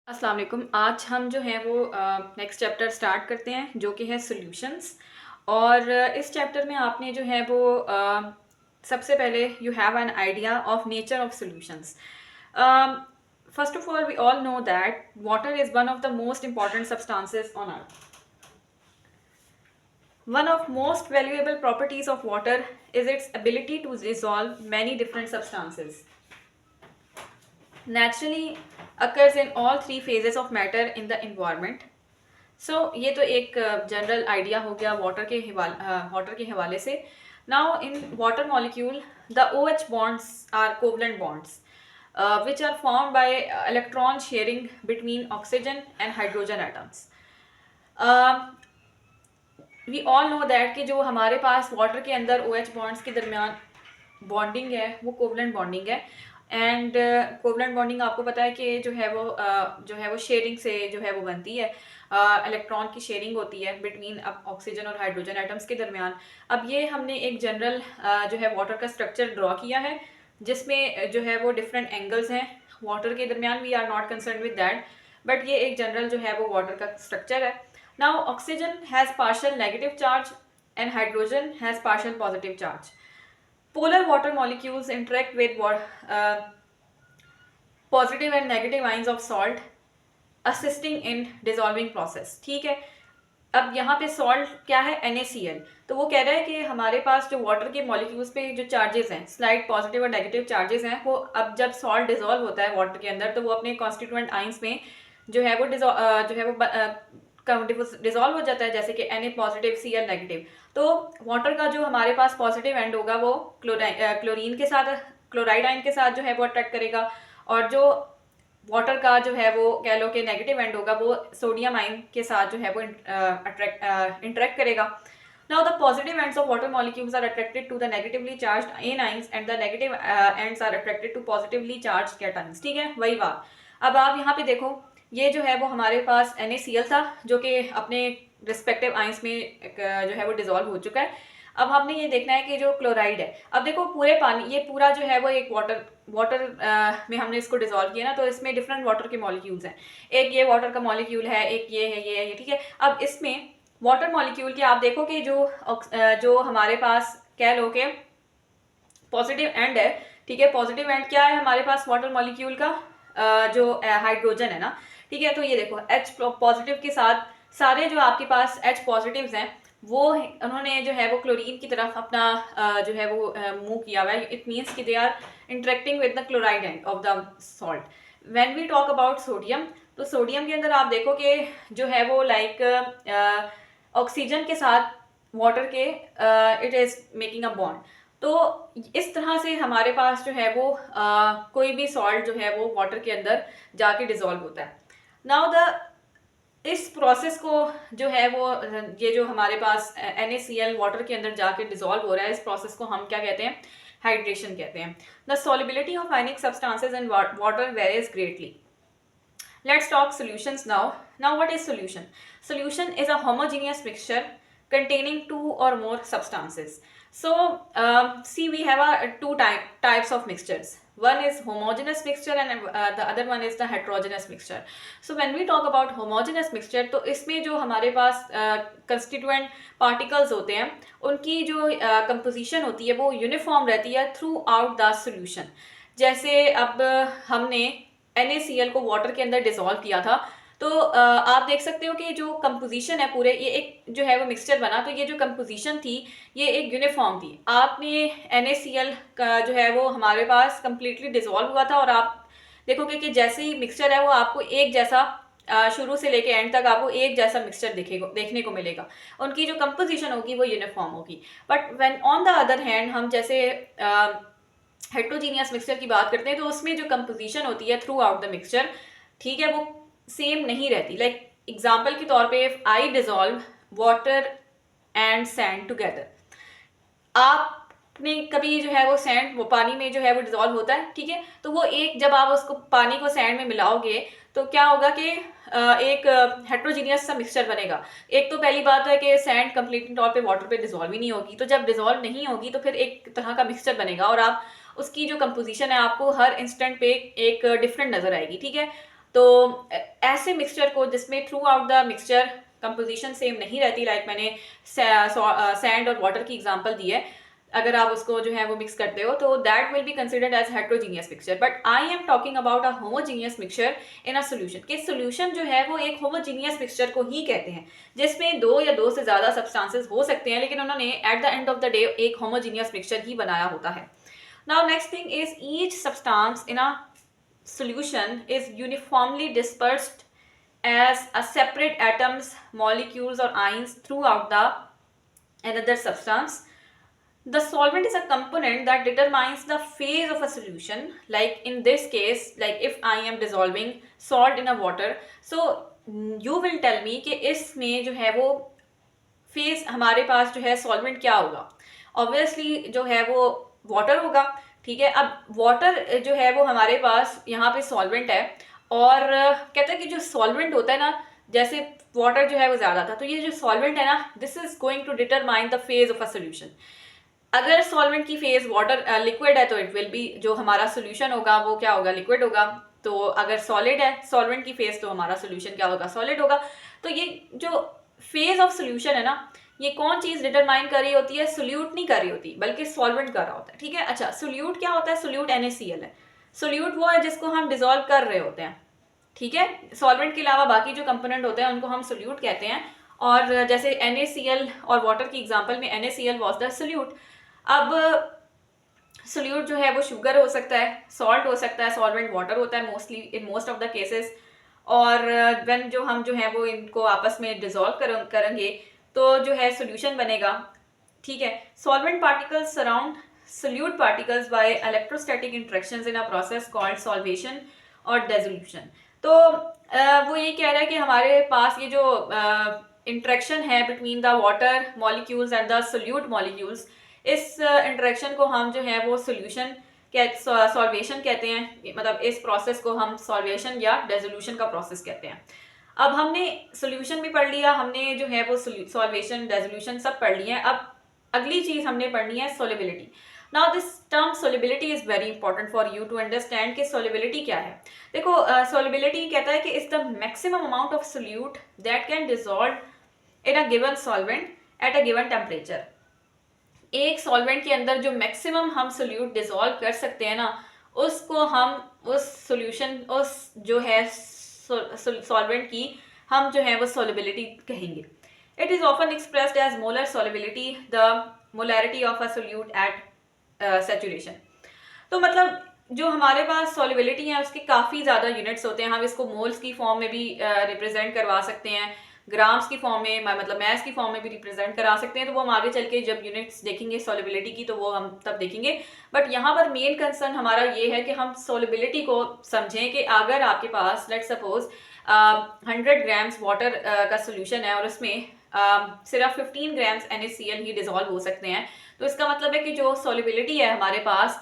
अस्सलाम वालेकुम। आज हम जो है वो नेक्स्ट चैप्टर स्टार्ट करते हैं जो कि है सॉल्यूशंस। और इस चैप्टर में आपने जो है वो सबसे पहले you have an idea of nature of solutions. First of all we all know that water is one of the most important substances on earth. One of most valuable properties of water is its ability to dissolve many different substances. Naturally occurs in all three phases of matter in the environment. So ये तो एक general idea हो गया water के हवाले से. Now in water molecule the OH bonds are covalent bonds which are formed by electron sharing between oxygen and hydrogen atoms. We all know that कि जो हमारे पास वाटर के अंदर OH बॉन्ड्स के दरमियान बॉन्डिंग है वो कोवलेंट बॉन्डिंग है. एंड कोवलेंट बॉन्डिंग आपको पता है कि जो है वो शेयरिंग से जो है वो बनती है. इलेक्ट्रॉन की शेयरिंग होती है बिटवीन ऑक्सीजन और हाइड्रोजन एटम्स के दरमियान. अब ये हमने एक जनरल जो है वाटर का स्ट्रक्चर ड्रॉ किया है जिसमें जो है वो डिफरेंट एंगल्स हैं वाटर के दरमियान. We are not concern with that but ये एक जनरल जो है वो वाटर का स्ट्रक्चर है. Now oxygen has partial negative charge and hydrogen has partial positive charge. Polar water molecules interact with positive and negative ions of salt assisting in dissolving process. ठीक है. अब यहाँ पे सॉल्ट क्या है NaCl. तो वो कह रहा है कि हमारे पास जो वाटर के मॉलिक्यूल्स पे जो चार्जेस हैं स्लाइड पॉजिटिव और नेगेटिव चार्जेस हैं वो अब जब सॉल्ट डिजोल्व होता है वाटर के अंदर तो वो अपने कॉन्स्टिट्यूएंट आइंस में जो है वो डिजोल्व हो जाता है जैसे कि Na पॉजिटिव Cl नेगेटिव. तो वाटर का जो हमारे पास पॉजिटिव एंड होगा वो क्लोरीन के साथ क्लोराइड आयन के साथ जो है वो अट्रैक्ट करेगा और जो वाटर का जो है वो कह लो कि नेगेटिव एंड होगा वो सोडियम आयन के साथ जो है वो इंटरेक्ट करेगा. Now the positive ends of water molecules are attracted to the negatively charged anions and the negative ends are attracted to positively charged cations. ठीक है, वही बात. अब आप यहाँ पे देखो ये जो है वो हमारे पास NaCl था जो कि अपने रिस्पेक्टिव आइंस में जो है वो डिजोल्व हो चुका है. अब हमने ये देखना है कि जो क्लोराइड है अब देखो पूरे पानी ये पूरा जो है वो एक वाटर में हमने इसको डिजोल्व किया ना तो इसमें डिफरेंट वाटर के मॉलिक्यूल्स हैं. एक ये वाटर का मॉलिक्यूल है एक ये है ये ठीक है. अब इसमें वाटर मॉलिक्यूल के आप देखो कि जो हमारे पास कह लो कि पॉजिटिव एंड है. ठीक है, पॉजिटिव एंड क्या है हमारे पास वाटर मॉलिक्यूल का जो हाइड्रोजन है ना. ठीक है, तो ये देखो H पॉजिटिव के साथ सारे जो आपके पास H पॉजिटिव्स हैं वो उन्होंने जो है वो क्लोरीन की तरफ अपना जो है वो मूव किया हुआ है. इट मीन्स कि they are interacting with the chloride end of the salt. When we talk about sodium तो सोडियम के अंदर आप देखो कि जो है वो लाइक ऑक्सीजन के साथ वाटर के it is making a bond. तो इस तरह से हमारे पास जो है वो कोई भी सॉल्ट जो है वो वाटर के अंदर जाके डिजोल्व होता है. नाउ इस प्रोसेस को जो है वो ये जो हमारे पास NaCl वाटर के अंदर जाके डिजोल्व हो रहा है इस प्रोसेस को हम क्या कहते हैं हाइड्रेशन कहते हैं. The solubility of ionic substances in water varies greatly. Let's talk solutions now. Now what is solution? Solution is a homogeneous mixture containing two or more substances. So see we have two types of mixtures. One is homogeneous mixture and the other one is the heterogeneous mixture. So when we talk about homogeneous mixture तो इसमें जो हमारे पास constituent particles होते हैं उनकी जो composition होती है वो uniform रहती है throughout the solution. जैसे अब हमने NaCl को वाटर के अंदर डिसॉल्व किया था तो आप देख सकते हो कि जो कंपोजिशन है पूरे ये एक जो है वो मिक्सचर बना तो ये जो कंपोजिशन थी ये एक यूनिफॉर्म थी. आपने NaCl का जो है वो हमारे पास कम्प्लीटली डिसॉल्व हुआ था और आप देखोगे कि जैसे ही मिक्सचर है वो आपको एक जैसा शुरू से लेके एंड तक आपको एक जैसा मिक्सचर देखने को मिलेगा. उनकी जो कंपोजिशन होगी वो यूनिफॉर्म होगी. But when on the other hand हम जैसे हेट्रोजीनियस मिक्सचर की बात करते हैं तो उसमें जो कंपोजिशन होती है थ्रू आउट द मिक्सचर ठीक है वो सेम नहीं रहती. लाइक एग्जाम्पल के तौर पे if I dissolve water and sand together. आपने कभी जो है वो सैंड वो पानी में जो है वो डिजोल्व होता है ठीक है. तो वो एक जब आप उसको पानी को सैंड में मिलाओगे तो क्या होगा कि एक हेट्रोजीनियस सा मिक्सचर बनेगा. एक तो पहली बात है कि सैंड कंप्लीटली तौर पे वाटर पे डिजोल्व ही नहीं होगी. तो जब डिजोल्व नहीं होगी तो फिर एक तरह का मिक्सचर बनेगा और आप उसकी जो कंपोजिशन है आपको हर इंस्टेंट पे एक डिफरेंट नज़र आएगी. ठीक है, तो ऐसे मिक्सचर को जिसमें through out the mixture composition same नहीं रहती, लाइक मैंने सैंड और वाटर की एग्जांपल दी है, अगर आप उसको जो है वो मिक्स करते हो तो that will be considered as heterogeneous mixture. But I am talking about a homogeneous mixture in a solution. कि सोल्यूशन जो है वो एक होमोजीनियस मिक्सचर को ही कहते हैं, जिसमें दो या दो से ज्यादा सब्सटेंसेस हो सकते हैं, लेकिन उन्होंने at the end of the day एक होमोजीनियस मिक्सचर ही बनाया होता है। Now next thing is each substance in a solution is uniformly dispersed as a separate atoms, molecules or ions throughout the another substance. The solvent is a component that determines the phase of a solution. Like in this case, like if I am dissolving salt in a water, so you will tell me कि इसमें जो है वो phase हमारे पास जो है solvent क्या होगा। ऑब्वियसली जो है वो वाटर होगा, ठीक है। अब वाटर जो है वो हमारे पास यहाँ पे सॉल्वेंट है, और कहते हैं कि जो सॉल्वेंट होता है ना, जैसे वाटर जो है वो ज़्यादा था, तो ये जो सॉल्वेंट है ना, this is going to determine the phase of a solution. अगर सॉल्वेंट की फेज वाटर लिक्विड है तो इट विल बी, जो हमारा सोल्यूशन होगा वो क्या होगा, लिक्विड होगा। तो अगर सॉलिड है सॉल्वेंट की फेज, तो हमारा सोल्यूशन क्या होगा, सॉलिड होगा। तो ये जो फेज ऑफ सोल्यूशन है ना, ये कौन चीज डिटरमाइन कर रही होती है, सोल्यूट नहीं कर रही होती, बल्कि सॉल्वेंट कर रहा होता है, ठीक है। अच्छा, सोल्यूट क्या होता है, सोल्यूट NaCl है। सोल्यूट वो है जिसको हम डिसॉल्व कर रहे होते हैं, ठीक है। सॉल्वेंट के अलावा बाकी जो कंपोनेंट होते हैं उनको हम सोल्यूट कहते हैं। और जैसे NaCl और वाटर की एग्जांपल में NaCl वाज द सोल्यूट। अब सोल्यूट जो है वो शुगर हो सकता है, सॉल्ट हो सकता है, सॉल्वेंट वाटर होता है mostly in most of the cases. और व्हेन जो हम जो है वो इनको आपस में डिसॉल्व करेंगे तो जो है सोल्यूशन बनेगा, ठीक है। Solvent particles surround solute particles by electrostatic interactions in a process called solvation और डिसोल्यूशन। तो वो ये कह रहा है कि हमारे पास ये जो इंटरेक्शन है between the water molecules and the solute molecules, इस इंटरेक्शन को हम जो है वो सोल्यूशन सॉल्वेशन कहते हैं। मतलब इस प्रोसेस को हम सॉल्वेशन या डिसोल्यूशन का प्रोसेस कहते हैं। अब हमने सोल्यूशन भी पढ़ लिया, हमने जो है वो सॉल्वेशन डिसोल्यूशन सब पढ़ लिया है। अब अगली चीज हमने पढ़नी है solubility. Now this term solubility is very important for you to understand कि सोलिबिलिटी क्या है। देखो सोलिबिलिटी कहता है कि is the maximum amount of solute that can dissolve in a given solvent at a given temperature. एक solvent के अंदर जो मैक्सिमम हम सोल्यूट डिसॉल्व कर सकते हैं ना, उसको हम उस सोल्यूशन उस जो है सॉल्वेंट की हम जो है वो सोलिबिलिटी कहेंगे। It is often expressed as molar solubility, the molarity of a solute at saturation. तो मतलब जो हमारे पास सॉलिबिलिटी है उसके काफ़ी ज़्यादा यूनिट्स होते हैं। हम इसको मोल्स की फॉर्म में भी रिप्रेजेंट करवा सकते हैं, ग्राम्स की फॉर्म में, मतलब मैथ्स की फॉर्म में भी रिप्रेजेंट करा सकते हैं। तो वो हम आगे चल के जब यूनिट्स देखेंगे सॉलिबिलिटी की तो वो हम तब देखेंगे। बट यहाँ पर मेन कंसर्न हमारा ये है कि हम सॉलिबिलिटी को समझें कि अगर आपके पास लेट सपोज 100 ग्राम्स वाटर का सोल्यूशन है और उसमें सिर्फ 15 ग्राम्स NaCl ही डिसॉल्व हो सकते हैं, तो इसका मतलब है कि जो सॉलिबिलिटी है हमारे पास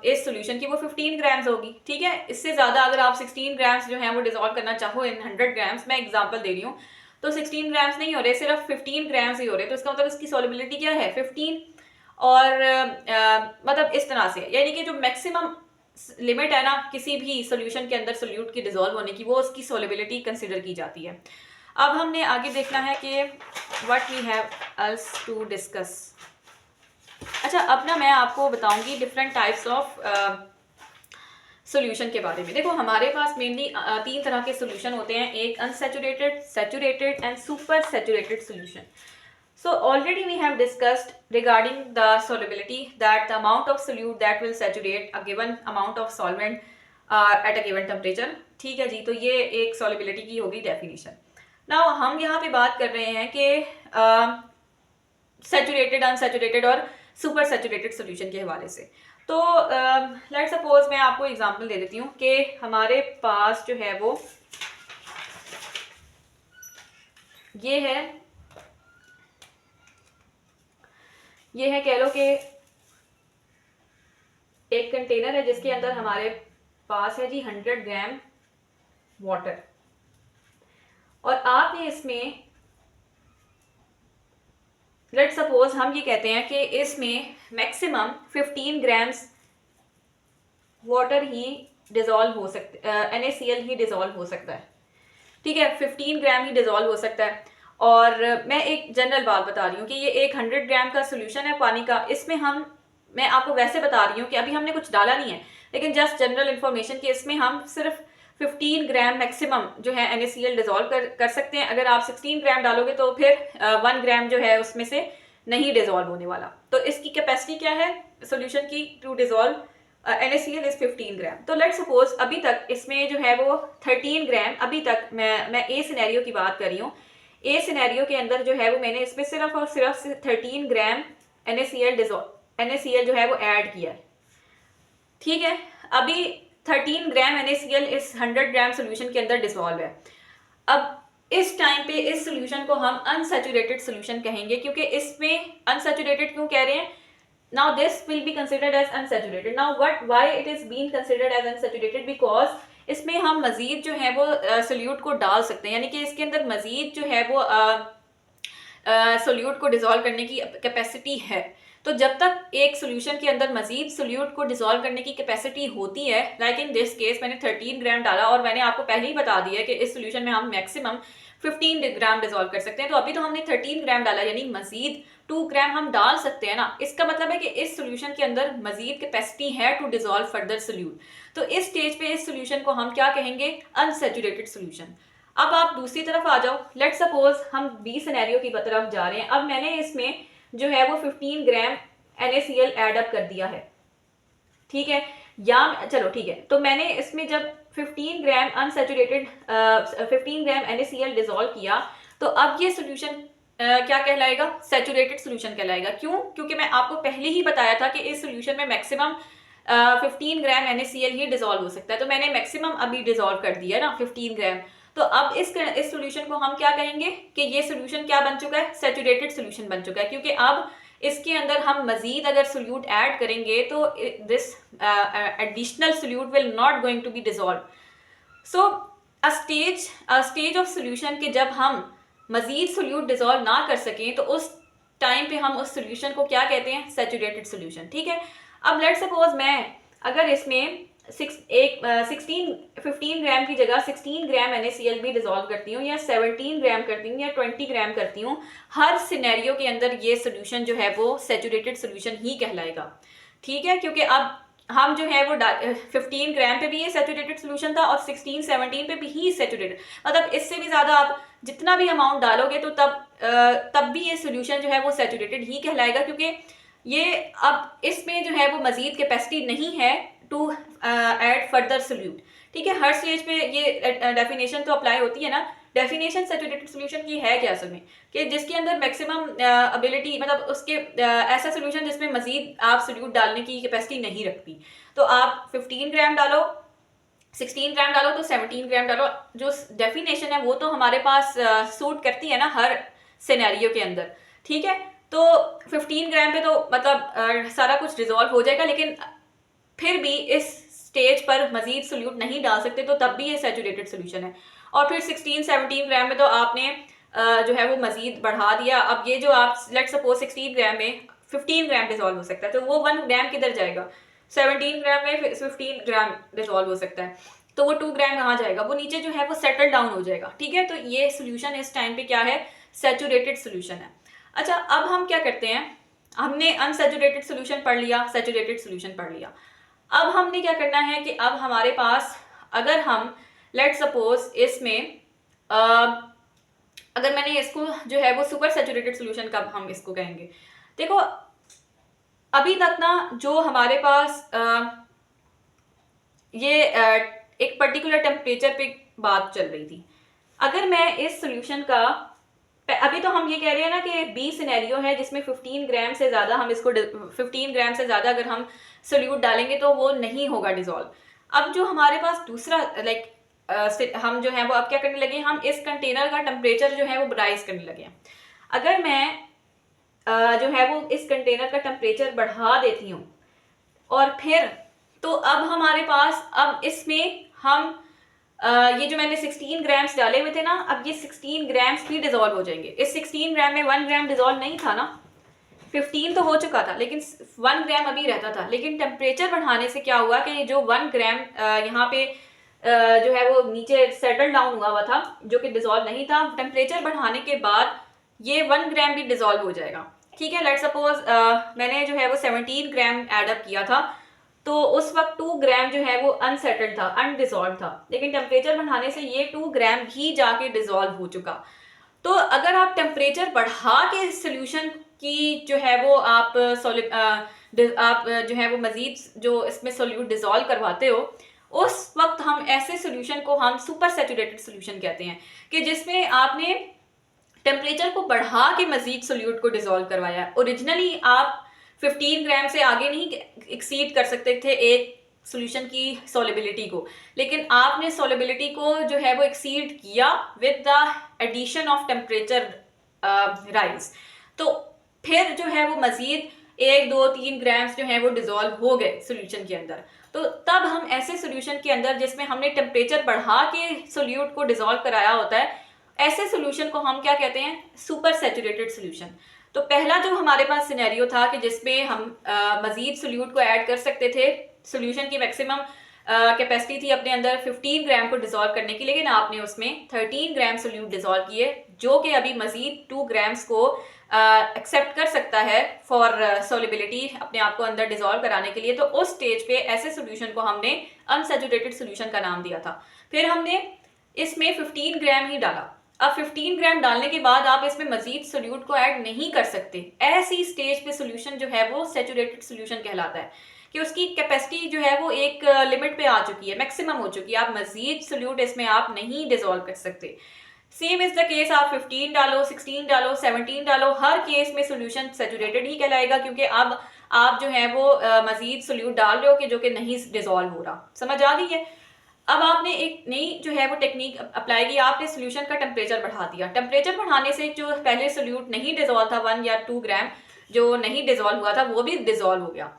इस सोल्यूशन की वो 15 ग्राम्स होगी, ठीक है। इससे ज़्यादा अगर आप 16 ग्राम्स जो है वो डिसॉल्व करना चाहो इन 100 ग्राम्स, मैं एग्जांपल दे रही हूँ, तो 16 ग्राम्स नहीं हो रहे, सिर्फ 15 ग्राम्स ही हो रहे, तो इसका मतलब इसकी सॉलिबिलिटी क्या है, 15। और मतलब इस तरह से, यानी कि जो मैक्सिमम लिमिट है ना किसी भी सोल्यूशन के अंदर सोल्यूट की डिसॉल्व होने की, वो उसकी सॉलिबिलिटी कंसिडर की जाती है। अब हमने आगे देखना है कि what we have else to discuss. अच्छा, अब ना मैं आपको बताऊंगी डिफरेंट टाइप्स ऑफ सोल्यूशन के बारे में। देखो हमारे पास मेनली 3 तरह के सोल्यूशन होते हैं, एक unsaturated, saturated and super saturated solution. So already we have discussed regarding the solubility that the amount of solute that will saturate a given amount of solvent at a given temperature, ठीक है जी। तो ये एक solubility की होगी definition. Now हम यहाँ पे बात कर रहे हैं कि सैचुरेटेड, अनसैचुरेटेड और सुपर सैचुरेटेड सोल्यूशन के हवाले से। तो लेट सपोज मैं आपको एग्जांपल दे देती हूँ कि हमारे पास जो है वो ये है कह लो कि एक कंटेनर है जिसके अंदर हमारे पास है जी 100 ग्राम वाटर, और आप ये इसमें लेट सपोज हम ये कहते हैं कि इसमें मैक्सिमम 15 ग्राम्स वाटर ही डिजोल्व हो सकते, NaCl ही डिजोल्व हो सकता है, ठीक है, 15 ग्राम ही डिजोल्व हो सकता है। और मैं एक जनरल बात बता रही हूँ कि ये एक 100 ग्राम का सोल्यूशन है पानी का, इसमें मैं आपको वैसे बता रही हूँ कि अभी हमने कुछ डाला नहीं है, लेकिन जस्ट जनरल इन्फॉर्मेशन कि इसमें हम सिर्फ 15 ग्राम मैक्सिमम जो है NaCl डिजोल्व कर सकते हैं। अगर आप 16 ग्राम डालोगे तो फिर 1 ग्राम जो है उसमें से नहीं डिजोल्व होने वाला। तो इसकी कैपेसिटी क्या है सोल्यूशन की टू डिजोल्व NaCl इज 15 ग्राम। तो लेट्स सपोज अभी तक इसमें जो है वो 13 ग्राम, अभी तक मैं ए सिनेरियो की बात कर रही हूँ, ए सिनेरियो के अंदर जो है वो मैंने इसमें सिर्फ और सिर्फ 13 ग्राम NaCl जो है वो ऐड किया है, ठीक है। अभी 13 ग्राम NaCl इस 100 ग्राम सोल्यूशन के अंदर डिसॉल्व है। अब इस टाइम पे इस सोल्यूशन को हम अनसैचुरेटेड सोल्यूशन कहेंगे, क्योंकि इसमें अनसैचुरेटेड क्यों कह रहे हैं, now this will be considered as unsaturated. Now why it is being considered as unsaturated, because इसमें हम मजीद जो है वो सोल्यूट को डाल सकते हैं, यानी कि इसके अंदर मजीद जो है वो सोल्यूट को डिजोल्व करने की कैपेसिटी है। तो जब तक एक सोल्यूशन के अंदर मजीद सोल्यूट को डिजोल्व करने की कैपेसिटी होती है, लाइक इन दिस केस मैंने 13 ग्राम डाला और मैंने आपको पहले ही बता दिया कि इस सोल्यूशन में हम मैक्सिमम 15 ग्राम डिजोल्व कर सकते हैं। तो अभी तो हमने 13 ग्राम डाला, यानी मजीद 2 ग्राम हम डाल सकते हैं ना। इसका मतलब है कि इस सोल्यूशन के अंदर मजीद कैपेसिटी है टू डिजोल्व फर्दर सोल्यूट। तो इस स्टेज पे इस सोल्यूशन को हम क्या कहेंगे, अनसैचुरेटेड सोल्यूशन। अब आप दूसरी तरफ आ जाओ, लेट सपोज हम बी सिनेरियो की तरफ जा रहे हैं। अब मैंने इसमें जो है वो 15 ग्राम NaCl एड अप कर दिया है, ठीक है, या चलो ठीक है, तो मैंने इसमें जब 15 ग्राम अनसैचुरेटेड 15 ग्राम NaCl डिजोल्व किया, तो अब ये सोल्यूशन क्या कहलाएगा, सैचुरेटेड सोल्यूशन कहलाएगा। क्यों, क्योंकि मैं आपको पहले ही बताया था कि इस सोल्यूशन में मैक्सिमम 15 ग्राम NaCl ही डिजोल्व हो सकता है। तो मैंने मैक्सिमम अभी डिजोल्व कर दिया ना 15 ग्राम। तो अब इस सोल्यूशन को हम क्या कहेंगे कि ये सोल्यूशन क्या बन चुका है, सैचुरेटेड सोल्यूशन बन चुका है, क्योंकि अब इसके अंदर हम मजीद अगर सोल्यूट ऐड करेंगे तो this additional solute will not going to be dissolve. So a stage of solution के जब हम मजीद सोल्यूट डिजोल्व ना कर सकें तो उस टाइम पे हम उस सोल्यूशन को क्या कहते हैं, सैचुरेटेड सोल्यूशन, ठीक है। अब लेट्स सपोज मैं अगर इसमें 15 ग्राम की जगह 16 ग्राम NaCl भी डिजोल्व करती हूँ, या 17 ग्राम करती हूँ, या 20 ग्राम करती हूँ, हर सिनेरियो के अंदर ये सोल्यूशन जो है वो सैचुरेटेड सोल्यूशन ही कहलाएगा, ठीक है। क्योंकि अब हम जो है वो 15 ग्राम पे भी ये सैचुरेटेड सोल्यूशन था और 16-17 पे भी ही सैचुरेटेड, मतलब इससे भी ज़्यादा आप जितना भी अमाउंट डालोगे तो तब भी ये सोल्यूशन जो है वो सैचुरेटेड ही कहलाएगा, क्योंकि ये अब इसमें जो है वो मजीद कैपेसिटी नहीं है टू ऐड फर्दर सोल्यूट, ठीक है। हर स्टेज पे ये डेफिनेशन तो अप्लाई होती है ना। डेफिनेशन सैचुरेटेड सोल्यूशन की है क्या असल में, कि जिसके अंदर मैक्सिमम एबिलिटी, मतलब उसके ऐसा सोल्यूशन जिसमें मजीद आप सोल्यूट डालने की कैपेसिटी नहीं रखती। तो आप 15 ग्राम डालो, 16 ग्राम डालो, तो 17 ग्राम डालो, जो डेफिनेशन है वो तो हमारे पास सूट करती है ना हर सिनेरियो के अंदर, ठीक है। तो 15 ग्राम पे तो मतलब सारा कुछ रिजॉल्व हो जाएगा, लेकिन फिर भी इस स्टेज पर मजीद सोल्यूट नहीं डाल सकते, तो तब भी ये सैचुरेटेड सोल्यूशन है। और फिर 16-17 ग्राम में तो आपने जो है वो मजीद बढ़ा दिया। अब ये जो आप लेट सपोज 16 ग्राम में 15 ग्राम डिजोल्व हो सकता है, तो वो 1 ग्राम किधर जाएगा, 17 ग्राम में 15 ग्राम डिजोल्व हो सकता है, तो वो 2 ग्राम कहाँ जाएगा, वो नीचे जो है वो सेटल डाउन हो जाएगा, ठीक है। तो ये सोल्यूशन इस टाइम पे क्या है, सैचुरेटेड सोल्यूशन है। अच्छा, अब हम क्या करते हैं, हमने अनसैचुरेटेड सोल्यूशन पढ़ लिया, सैचुरेटेड सोल्यूशन पढ़ लिया। अब हमने क्या करना है कि अब हमारे पास अगर हम लेट सपोज इसमें अगर मैंने इसको जो है वो सुपर सैचुरेटेड सोल्यूशन कब हम इसको कहेंगे, देखो अभी तक ना जो हमारे पास ये एक पर्टिकुलर टेम्परेचर पे बात चल रही थी। अगर मैं इस सोल्यूशन का, अभी तो हम ये कह रहे हैं ना कि बी सिनेरियो है जिसमें 15 ग्राम से ज़्यादा हम इसको 15 ग्राम से ज़्यादा अगर हम सोल्यूट डालेंगे तो वो नहीं होगा डिजोल्व। अब जो हमारे पास दूसरा हम जो है वो अब क्या करने लगे, हम इस कंटेनर का टेम्परेचर जो है वो राइज करने लगे हैं। अगर मैं जो है वो इस कंटेनर का टेम्परेचर बढ़ा देती हूँ और फिर तो अब हमारे पास अब इसमें हम ये जो मैंने 16 ग्राम्स डाले हुए थे ना, अब ये 16 ग्राम्स भी डिजोल्व हो जाएंगे। इस 16 ग्राम में 1 ग्राम डिजोल्व नहीं था ना, 15 तो हो चुका था, लेकिन 1 ग्राम अभी रहता था। लेकिन टेम्परेचर बढ़ाने से क्या हुआ कि जो 1 ग्राम यहाँ पे जो है वो नीचे सेटल डाउन हुआ था, जो कि डिजोल्व नहीं था। टेम्परेचर बढ़ाने के बाद ये 1 ग्राम भी डिजोल्व हो जाएगा। ठीक है, लेट सपोज मैंने जो है वो 17 ग्राम एडअप किया था, तो उस वक्त 2 ग्राम जो है वो अनसेटल्ड था, अनडिजोल्व था। लेकिन टेम्परेचर बढ़ाने से ये 2 ग्राम भी जाके डिजोल्व हो चुका। तो अगर आप टेम्परेचर बढ़ा के सोल्यूशन की जो है वो आप जो है वो मजीद जो इसमें सोल्यूट डिजोल्व करवाते हो, उस वक्त हम ऐसे सोल्यूशन को हम सुपर सैचुरेटेड सोल्यूशन कहते हैं, कि जिसमें आपने टेम्परेचर को बढ़ा के मजीद सोल्यूट को डिजोल्व करवाया। ओरिजिनली आप 15 ग्राम से आगे नहीं एक्सीड कर सकते थे एक सॉल्यूशन की सॉलिबिलिटी को, लेकिन आपने सॉलिबिलिटी को जो है वो एक्सीड किया with the addition of temperature rise. तो फिर जो है वो मजीद 1, 2, 3 ग्राम्स जो है वो डिजोल्व हो गए सोल्यूशन के अंदर। तो तब हम ऐसे सोल्यूशन के अंदर जिसमें हमने टेम्परेचर बढ़ा के सोल्यूट को डिजोल्व कराया होता है, ऐसे सोल्यूशन को हम क्या कहते हैं? Super saturated solution. तो पहला जो हमारे पास सिनेरियो था कि जिसमें हम मजीद सोल्यूट को ऐड कर सकते थे, सोल्यूशन की मैक्सिमम कैपेसिटी थी अपने अंदर 15 ग्राम को डिजोल्व करने की, लेकिन आपने उसमें 13 ग्राम सोल्यूट डिजोल्व किए, जो कि अभी मजीद 2 ग्राम्स को एक्सेप्ट कर सकता है फॉर सोलिबिलिटी, अपने आप को अंदर डिजोल्व कराने के लिए। तो उस स्टेज पे ऐसे सोल्यूशन को हमने अनसैचुरेटेड सोल्यूशन का नाम दिया था। फिर हमने इसमें 15 ग्राम ही डाला। अब 15 ग्राम डालने के बाद आप इसमें मजीद सोल्यूट को ऐड नहीं कर सकते। ऐसी स्टेज पे सोल्यूशन जो है वो सैचुरेटेड सोल्यूशन कहलाता है, कि उसकी कैपेसिटी जो है वो एक लिमिट पे आ चुकी है, मैक्सिमम हो चुकी है। आप मजीद सोल्यूट इसमें आप नहीं डिजोल्व कर सकते। सेम इज द केस, आप 15 डालो, 16 डालो, 17 डालो, हर केस में सोल्यूशन सैचुरेटेड ही कहलाएगा, क्योंकि अब आप जो है वो मजीद सोल्यूट डाल रहे हो कि जो कि नहीं डिजोल्व हो रहा। समझ आ गई है? अब आपने एक नई जो है वो टेक्निक अप्लाई की, आपने सोल्यूशन का टेम्परेचर बढ़ा दिया। टेम्परेचर बढ़ाने से जो पहले सोल्यूट नहीं डिजोल्व था, 1 या 2 ग्राम जो नहीं डिजोल्व हुआ था, वो भी डिजोल्व हो गया।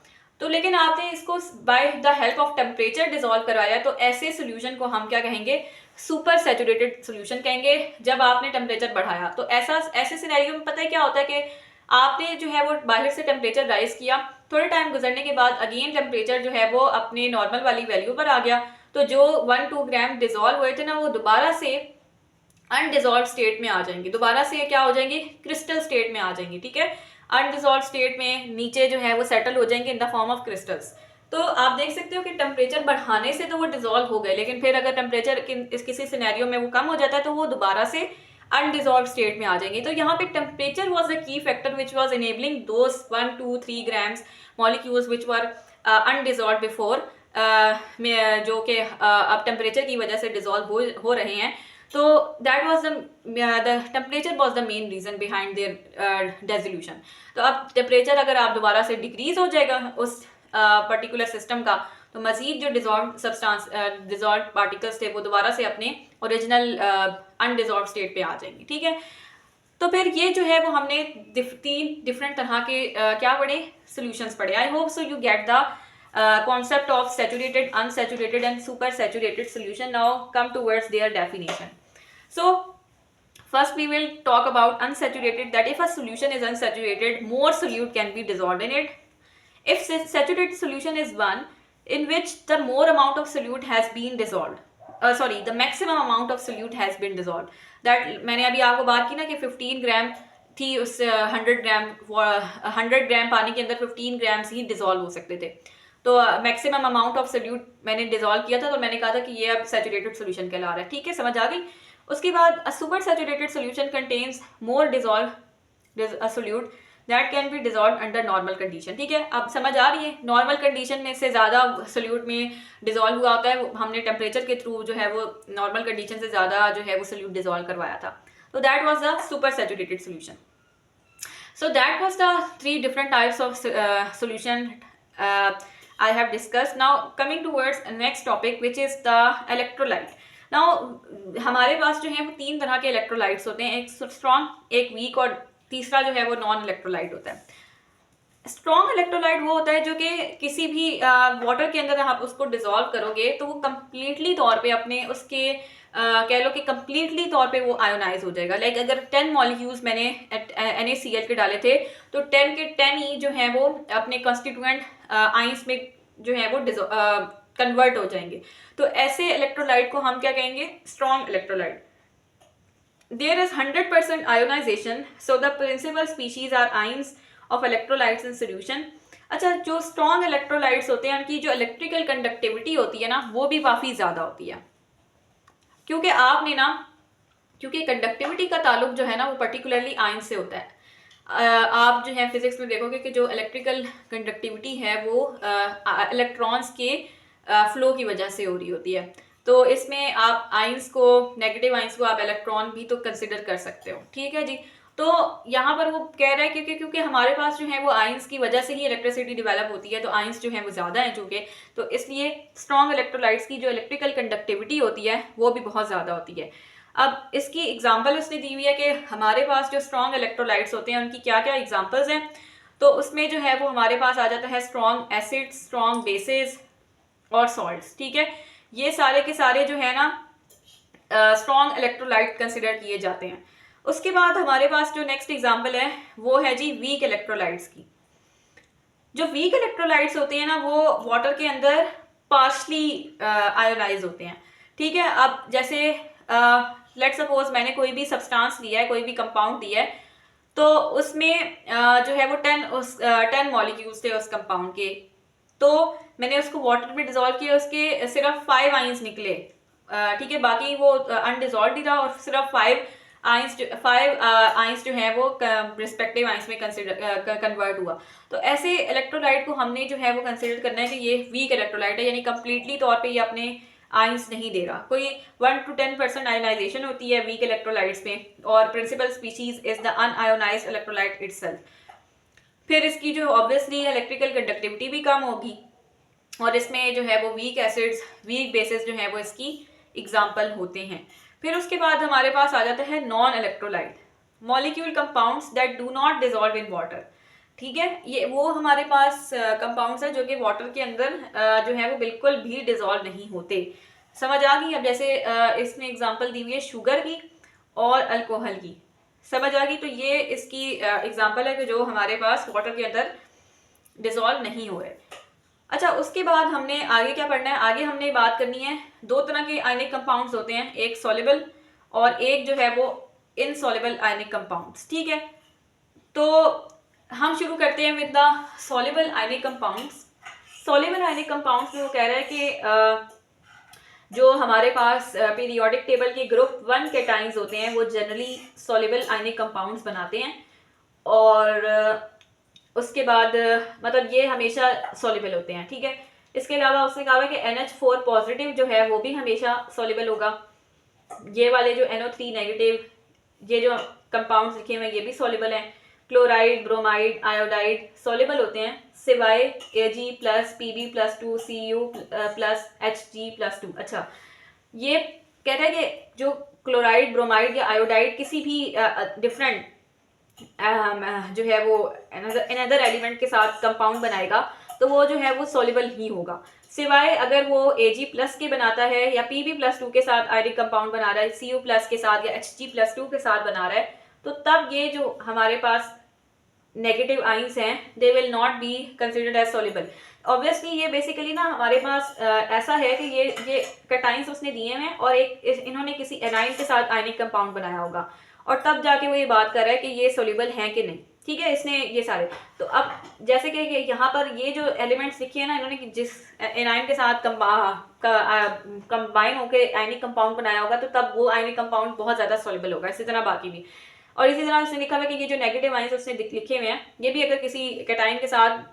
तो लेकिन आपने इसको by the help of temperature dissolve करवाया, तो ऐसे सोल्यूशन को हम क्या कहेंगे? सुपर सैचुरेटेड सोल्यूशन कहेंगे, जब आपने टेम्परेचर बढ़ाया। तो ऐसे सिनेरियो में पता है क्या होता है कि आपने जो है वो बाहर से टेम्परेचर राइज किया, थोड़े टाइम गुजरने के बाद अगेन टेम्परेचर जो है वो अपने नॉर्मल वाली वैल्यू पर आ गया, तो जो 1-2 ग्राम डिजोल्व हुए थे ना, वो दोबारा से अनडिजोल्व स्टेट में आ जाएंगे, दोबारा से क्या हो जाएंगे? क्रिस्टल स्टेट में आ जाएंगे। ठीक है, अनडिजोल्व स्टेट में नीचे जो है वो सेटल हो जाएंगे in the form of crystals. तो आप देख सकते हो कि टेम्परेचर बढ़ाने से तो वो डिजोल्व हो गए, लेकिन फिर अगर टेम्परेचर किसी सिनेरियो में वो कम हो जाता है, तो वो दोबारा से अनडिजोल्व स्टेट में आ जाएंगे। तो यहाँ पे temperature was the key factor which was enabling those 1-2-3 grams molecules which were undissolved before, जो कि अब टेम्परेचर की वजह से डिजोल्व हो रहे हैं। तो that was the temperature was the main reason behind their dissolution. तो अब टेम्परेचर अगर आप दोबारा से डिक्रीज हो जाएगा उस पर्टिकुलर सिस्टम का, तो मजीद जो डिजोल्व पार्टिकल्स थे वो दोबारा से अपने ओरिजिनल अनडिजोल्व स्टेट पे आ जाएंगे। ठीक है, तो फिर ये जो है वो हमने 3 डिफरेंट तरह के क्या पढ़े? सोल्यूशंस पढ़े। I hope so you get the concept of saturated, unsaturated and super saturated solution. Now come towards their definition. So first we will talk about unsaturated, that if a solution is unsaturated, more solute can be dissolved in it. If saturated solution is one in which the more amount of solute has been dissolved, the maximum amount of solute has been dissolved. That मैंने अभी आपको बात की ना कि 15 ग्राम थी, उस 100 ग्राम पानी के अंदर 15 ग्राम्स ही डिजोल्व हो सकते थे। तो मैक्सिमम अमाउंट ऑफ सोल्यूट मैंने डिजोल्व किया था, तो मैंने कहा था कि ये अब सैचुरेटेड सोल्यूशन कहला रहा है। ठीक है, समझ आ गई? उसके बाद a super saturated solution contains more dissolve solute that can be dissolve under normal condition. ठीक है, अब समझ आ रही है? नॉर्मल कंडीशन में से ज़्यादा सोल्यूट में डिजोल्व हुआ होता है, हमने टेम्परेचर के थ्रू जो है वो नॉर्मल कंडीशन से ज़्यादा जो है वो सोल्यूट डिजोल्व करवाया था। तो that was the super saturated solution. So that was the 3 different types of solution I have discussed. Now coming towards next topic, which is the electrolyte. Now हमारे पास जो है वो 3 तरह के इलेक्ट्रोलाइट्स होते हैं, एक स्ट्रॉन्ग, एक वीक और तीसरा जो है वो नॉन इलेक्ट्रोलाइट होता है। स्ट्रॉन्ग इलेक्ट्रोलाइट वो होता है जो कि किसी भी वाटर के अंदर आप उसको डिसॉल्व करोगे तो वो कंप्लीटली तौर पे अपने उसके कह लो कि कंप्लीटली तौर पे वो आयोनाइज हो जाएगा। लाइक अगर 10 मॉलिक्यूल्स मैंने NaCl के डाले थे तो 10 के 10 ही जो है वो अपने कॉन्स्टिट्यूएंट आइंस में जो है वो कन्वर्ट हो जाएंगे। तो ऐसे इलेक्ट्रोलाइट को हम क्या कहेंगे? Strong electrolyte. There is 100% ionization, so the principal species are ions of electrolytes in solution. अच्छा, जो स्ट्रॉन्ग इलेक्ट्रोलाइट्स होते हैं उनकी जो इलेक्ट्रिकल कंडक्टिविटी होती है ना वो भी काफ़ी ज़्यादा होती है, क्योंकि आपने ना क्योंकि कंडक्टिविटी का ताल्लुक जो है ना वो पर्टिकुलरली आयन से होता है। आप जो है फिजिक्स में देखोगे कि जो इलेक्ट्रिकल कंडक्टिविटी है वो इलेक्ट्रॉन्स के फ्लो की वजह से हो रही होती है। तो इसमें आप आइंस को, नेगेटिव आइंस को आप इलेक्ट्रॉन भी तो कंसिडर कर सकते हो, ठीक है जी। तो यहाँ पर वो कह रहा है क्योंकि हमारे पास जो है वो आइंस की वजह से ही इलेक्ट्रिसिटी डेवलप होती है, तो आइंस जो है वो ज़्यादा हैं चूँकि, तो इसलिए स्ट्रॉन्ग इलेक्ट्रोलाइट्स की जो इलेक्ट्रिकल कंडक्टिविटी होती है वो भी बहुत ज़्यादा होती है। अब इसकी एग्जांपल उसने दी हुई है कि हमारे पास जो स्ट्रॉन्ग इलेक्ट्रोलाइट्स होते हैं उनकी क्या क्या एग्जांपल्स हैं। तो उसमें जो है वो हमारे पास आ जाता है स्ट्रॉन्ग एसिड्स, स्ट्रॉन्ग बेसेस और सॉल्ट्स, ठीक है। ये सारे के सारे जो है ना स्ट्रॉन्ग इलेक्ट्रोलाइट कंसिडर किए जाते हैं। उसके बाद हमारे पास जो नेक्स्ट एग्जांपल है वो है जी वीक इलेक्ट्रोलाइट्स की। जो वीक इलेक्ट्रोलाइट्स होते हैं ना वो वाटर के अंदर पार्शली आयोनाइज होते हैं, ठीक है। अब जैसे लेट सपोज मैंने कोई भी सब्सटेंस लिया है, कोई भी कंपाउंड दिया है, तो उसमें जो है वो 10 मॉलिक्यूल्स थे उस कंपाउंड के, तो मैंने उसको वाटर में डिजोल्व किया, उसके सिर्फ 5 आइंस निकले, ठीक है। बाकी वो अनडिजोल्व ही रहा और सिर्फ 5 आइंस जो है वो रिस्पेक्टिव आइंस में कन्वर्ट हुआ। तो ऐसे इलेक्ट्रोलाइट को हमने जो है वो कंसिडर करना है कि ये वीक इलेक्ट्रोलाइट है, यानी कंप्लीटली तौर पे ये अपने आइंस नहीं दे रहा। कोई 1 to 10% आयोनाइजेशन होती है वीक इलेक्ट्रोलाइट्स में, और principal species is the unionized electrolyte itself. फिर इसकी जो ऑब्वियसली इलेक्ट्रिकल कंडक्टिविटी भी कम होगी, और इसमें जो है वो वीक एसिड्स, वीक बेसिस जो है वो इसकी एग्जाम्पल होते हैं। फिर उसके बाद हमारे पास आ जाता है non electrolyte molecule compounds that do not dissolve in water, ठीक है। ये वो हमारे पास कंपाउंड्स है जो कि वाटर के अंदर जो है वो बिल्कुल भी डिजॉल्व नहीं होते। समझ आ गई? अब जैसे इसमें एग्जांपल दी हुई है शुगर की और अल्कोहल की, समझ आ गई? तो ये इसकी एग्जांपल है कि जो हमारे पास वाटर के अंदर डिजॉल्व नहीं हो रहे। अच्छा, उसके बाद हमने आगे क्या पढ़ना है? आगे हमने बात करनी है, दो तरह के आयनिक कंपाउंड्स होते हैं, एक सॉल्युबल और एक जो है वो इनसॉल्युबल आयनिक कंपाउंड्स, ठीक है। तो हम शुरू करते हैं with the soluble ionic compounds. Soluble ionic compounds में वो कह रहा है कि जो हमारे पास पीरियोडिक टेबल के ग्रुप 1 कैटाइंस होते हैं वो जनरली सॉल्युबल आयनिक कंपाउंड्स बनाते हैं, और उसके बाद मतलब ये हमेशा सॉल्युबल होते हैं, ठीक है। इसके अलावा उसने कहा है कि NH4 पॉजिटिव जो है वो भी हमेशा सॉल्युबल होगा। ये वाले जो NO3 नेगेटिव, ये जो कंपाउंड्स लिखे हुए हैं ये भी सॉल्युबल हैं। क्लोराइड, ब्रोमाइड, आयोडाइड सॉल्युबल होते हैं सिवाय Ag plus Pb+2 Cu plus Hg+2। अच्छा, ये कहता है कि जो क्लोराइड, ब्रोमाइड या आयोडाइड किसी भी डिफरेंट जो है वो अनदर एलिमेंट के साथ कंपाउंड बनाएगा तो वो जो है वो सॉल्युबल ही होगा, सिवाय अगर वो Ag+ के बनाता है या Pb+2 के साथ आयनिक कंपाउंड बना रहा है, Cu+ के साथ या Hg+2 के साथ बना रहा है, तो तब ये जो हमारे पास नेगेटिव आइंस हैं they will not be considered as soluble. Obviously ये बेसिकली ना हमारे पास ऐसा है कि ये कैटाइंस उसने दिए हैं और इन्होंने किसी एनाइन के साथ आयनिक कंपाउंड बनाया होगा, और तब जाके वो ये बात कर रहा है कि ये सॉल्युबल हैं कि नहीं, ठीक है। इसने ये सारे, तो अब जैसे कि यहाँ पर ये जो एलिमेंट्स लिखे हैं ना, इन्होंने जिस एनाइन के साथ कंबाइन होकर आयनिक कंपाउंड बनाया होगा तो तब वो आयनिक कंपाउंड बहुत ज़्यादा सॉल्युबल होगा। इसी तरह बाकी भी, और इसी तरह उसने लिखा हुआ है कि ये जो नेगेटिव आइंस उसने लिखे हुए हैं ये भी अगर किसी कैटाइन के साथ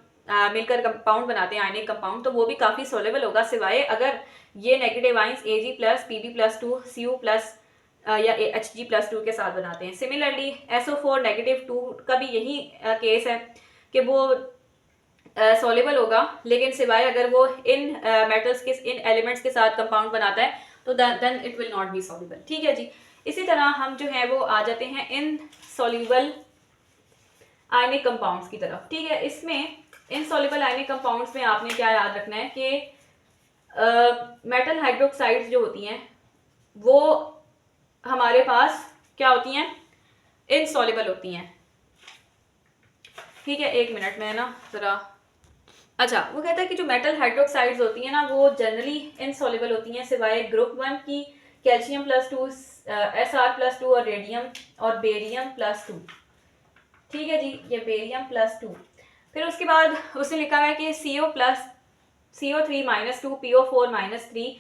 मिलकर कंपाउंड बनाते हैं आयनिक कंपाउंड तो वो भी काफ़ी सॉल्युबल होगा, सिवाय अगर ये negative ions Ag+, Pb+2 Cu+ या Hg+2 के साथ बनाते हैं। सिमिलरली SO4 -2 का भी यही केस है कि वो सॉल्युबल होगा, लेकिन सिवाय अगर वो इन मेटल्स के, इन एलिमेंट्स के साथ कंपाउंड बनाता है तो then it will not be soluble, ठीक है जी। इसी तरह हम जो है वो आ जाते हैं इन सॉल्युबल आयनिक कंपाउंड्स की तरफ। ठीक है, इसमें इनसॉल्युबल आयनिक कंपाउंड्स में आपने क्या याद रखना है कि मेटल हाइड्रोक्साइड्स जो होती हैं वो हमारे पास क्या होती हैं, इनसॉल्युबल होती हैं। ठीक है, एक मिनट में ना ज़रा, अच्छा वो कहता है कि जो मेटल हाइड्रोक्साइड्स होती हैं ना वो जनरली इनसॉल्युबल होती हैं सिवाय ग्रुप 1 की, कैल्शियम +2, Sr+2 और रेडियम और बेरियम +2। ठीक है जी, ये बेरियम +2। फिर उसके बाद उसने लिखा है कि CO3-2 PO4-3,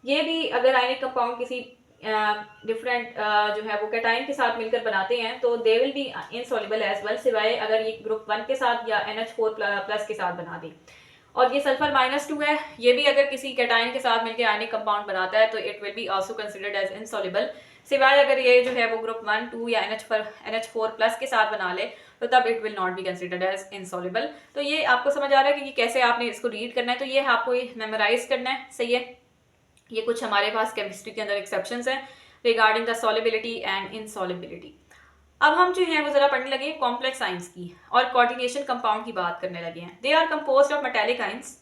ये भी अगर आयनिक कंपाउंड किसी डिफरेंट जो है वो कैटाइन के साथ मिलकर बनाते हैं तो they will be insoluble as well, सिवाय अगर ये ग्रुप 1 के साथ या NH4+ के साथ बना दे। और ये सल्फर -2 है, ये भी अगर किसी कैटाइन के साथ मिलकर आयनिक कंपाउंड बनाता है तो it will be also considered as insoluble, सिवाय अगर ये जो है वो ग्रुप 1, 2 या NH4+ के साथ बना ले तो तब it will not be considered as insoluble. तो ये आपको समझ आ रहा है कि कैसे आपने इसको रीड करना है, तो ये आपको मेमोराइज करना है। सही है, ये कुछ हमारे पास केमिस्ट्री के अंदर एक्सेप्शंस हैं रिगार्डिंग द सॉल्युबिलिटी एंड इनसॉल्युबिलिटी। अब हम जो है वो जरा पढ़ने लगे कॉम्प्लेक्स आइंस की और कोऑर्डिनेशन कंपाउंड की बात करने लगे हैं। They are composed of metallic ions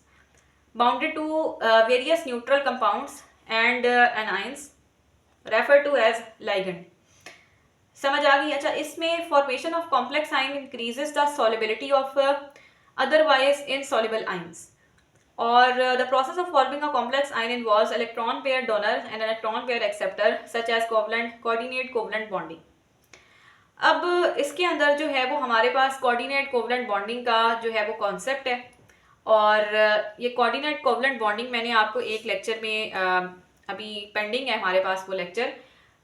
bounded to various neutral compounds and anions refer to as ligand. समझ आ गई? अच्छा, इसमें formation of complex ion increases the solubility of otherwise insoluble ions, और the process of forming a complex ion involves electron pair donor and electron pair acceptor such as covalent coordinate covalent bonding। अब इसके अंदर जो है वो हमारे पास coordinate covalent bonding का जो है वो कॉन्सेप्ट है, और ये कोऑर्डिनेट कोवलेंट बॉन्डिंग मैंने आपको एक लेक्चर में अभी पेंडिंग है हमारे पास वो लेक्चर,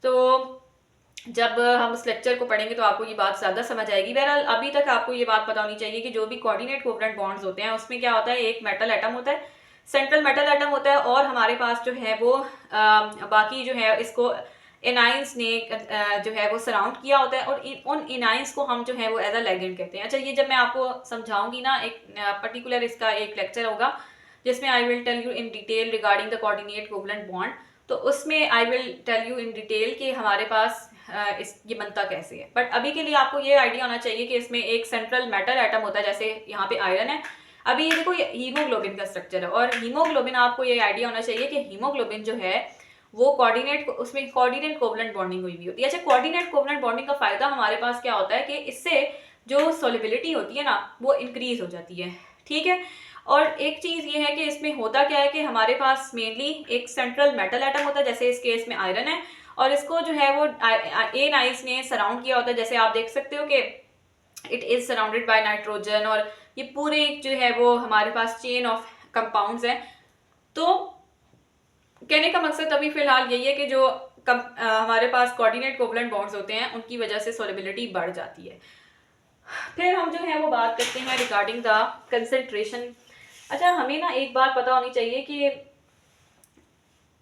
तो जब हम उस लेक्चर को पढ़ेंगे तो आपको ये बात ज़्यादा समझ आएगी। बहरहाल अभी तक आपको ये बात पता होनी चाहिए कि जो भी कोऑर्डिनेट कोवलेंट बॉन्ड्स होते हैं उसमें क्या होता है, एक मेटल एटम होता है, सेंट्रल मेटल एटम होता है, और हमारे पास जो है वो बाकी जो है इसको एनाइंस ने जो है वो सराउंड किया होता है, और उन एनाइंस को हम जो है वो एज अ लिगेंड कहते हैं। अच्छा, ये जब मैं आपको समझाऊंगी ना, एक पर्टिकुलर इसका एक लेक्चर होगा जिसमें I will tell you in detail regarding the coordinate covalent bond, तो उसमें I will tell you in detail कि हमारे पास ये बनता कैसे है। बट अभी के लिए आपको ये आइडिया होना चाहिए कि इसमें एक सेंट्रल मेटल एटम होता है, जैसे यहाँ पे आयरन है। अभी ये देखो, ये हीमोग्लोबिन का स्ट्रक्चर है, और हीमोग्लोबिन आपको ये आइडिया होना चाहिए कि हीमोग्लोबिन जो है वो कोऑर्डिनेट, उसमें कोऑर्डिनेट कोवलेंट बॉन्डिंग हुई होती है। अच्छा, कोऑर्डिनेट कोवलेंट बॉन्डिंग का फायदा हमारे पास क्या होता है कि इससे जो सॉल्युबिलिटी होती है ना वो इंक्रीज हो जाती है। ठीक है, और एक चीज़ ये है कि इसमें होता क्या है कि हमारे पास मेनली एक सेंट्रल मेटल एटम होता है, जैसे इस केस में आयरन है, और इसको जो है वो एनाइंस ने सराउंड किया होता है, जैसे आप देख सकते हो कि it is surrounded by nitrogen, और ये पूरे जो है वो हमारे पास चेन ऑफ कंपाउंड्स हैं। तो कहने का मकसद अभी फिलहाल यही है कि जो हमारे पास कोऑर्डिनेट कोवलेंट बॉन्ड्स होते हैं उनकी वजह से सॉल्युबिलिटी बढ़ जाती है। फिर हम जो है वो बात करते हैं रिगार्डिंग द कंसंट्रेशन। अच्छा, हमें ना एक बात पता होनी चाहिए कि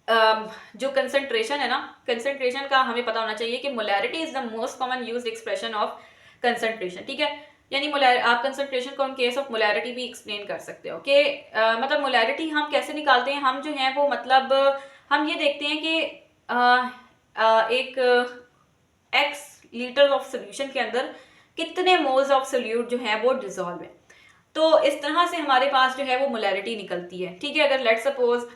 जो कंसंट्रेशन है ना, कंसंट्रेशन का हमें पता होना चाहिए कि molarity is the most common used expression of concentration. ठीक है, यानी आप कंसंट्रेशन को इन केस ऑफ मोलैरिटी भी एक्सप्लेन कर सकते हो कि मतलब मोलैरिटी हम कैसे निकालते हैं। हम जो है वो मतलब हम ये देखते हैं कि एक x लीटर ऑफ सोल्यूशन के अंदर कितने मोल्स ऑफ सोल्यूट जो है वो डिजोल्व है, तो इस तरह से हमारे पास जो है वो मोलैरिटी निकलती है। ठीक है, अगर लेट सपोज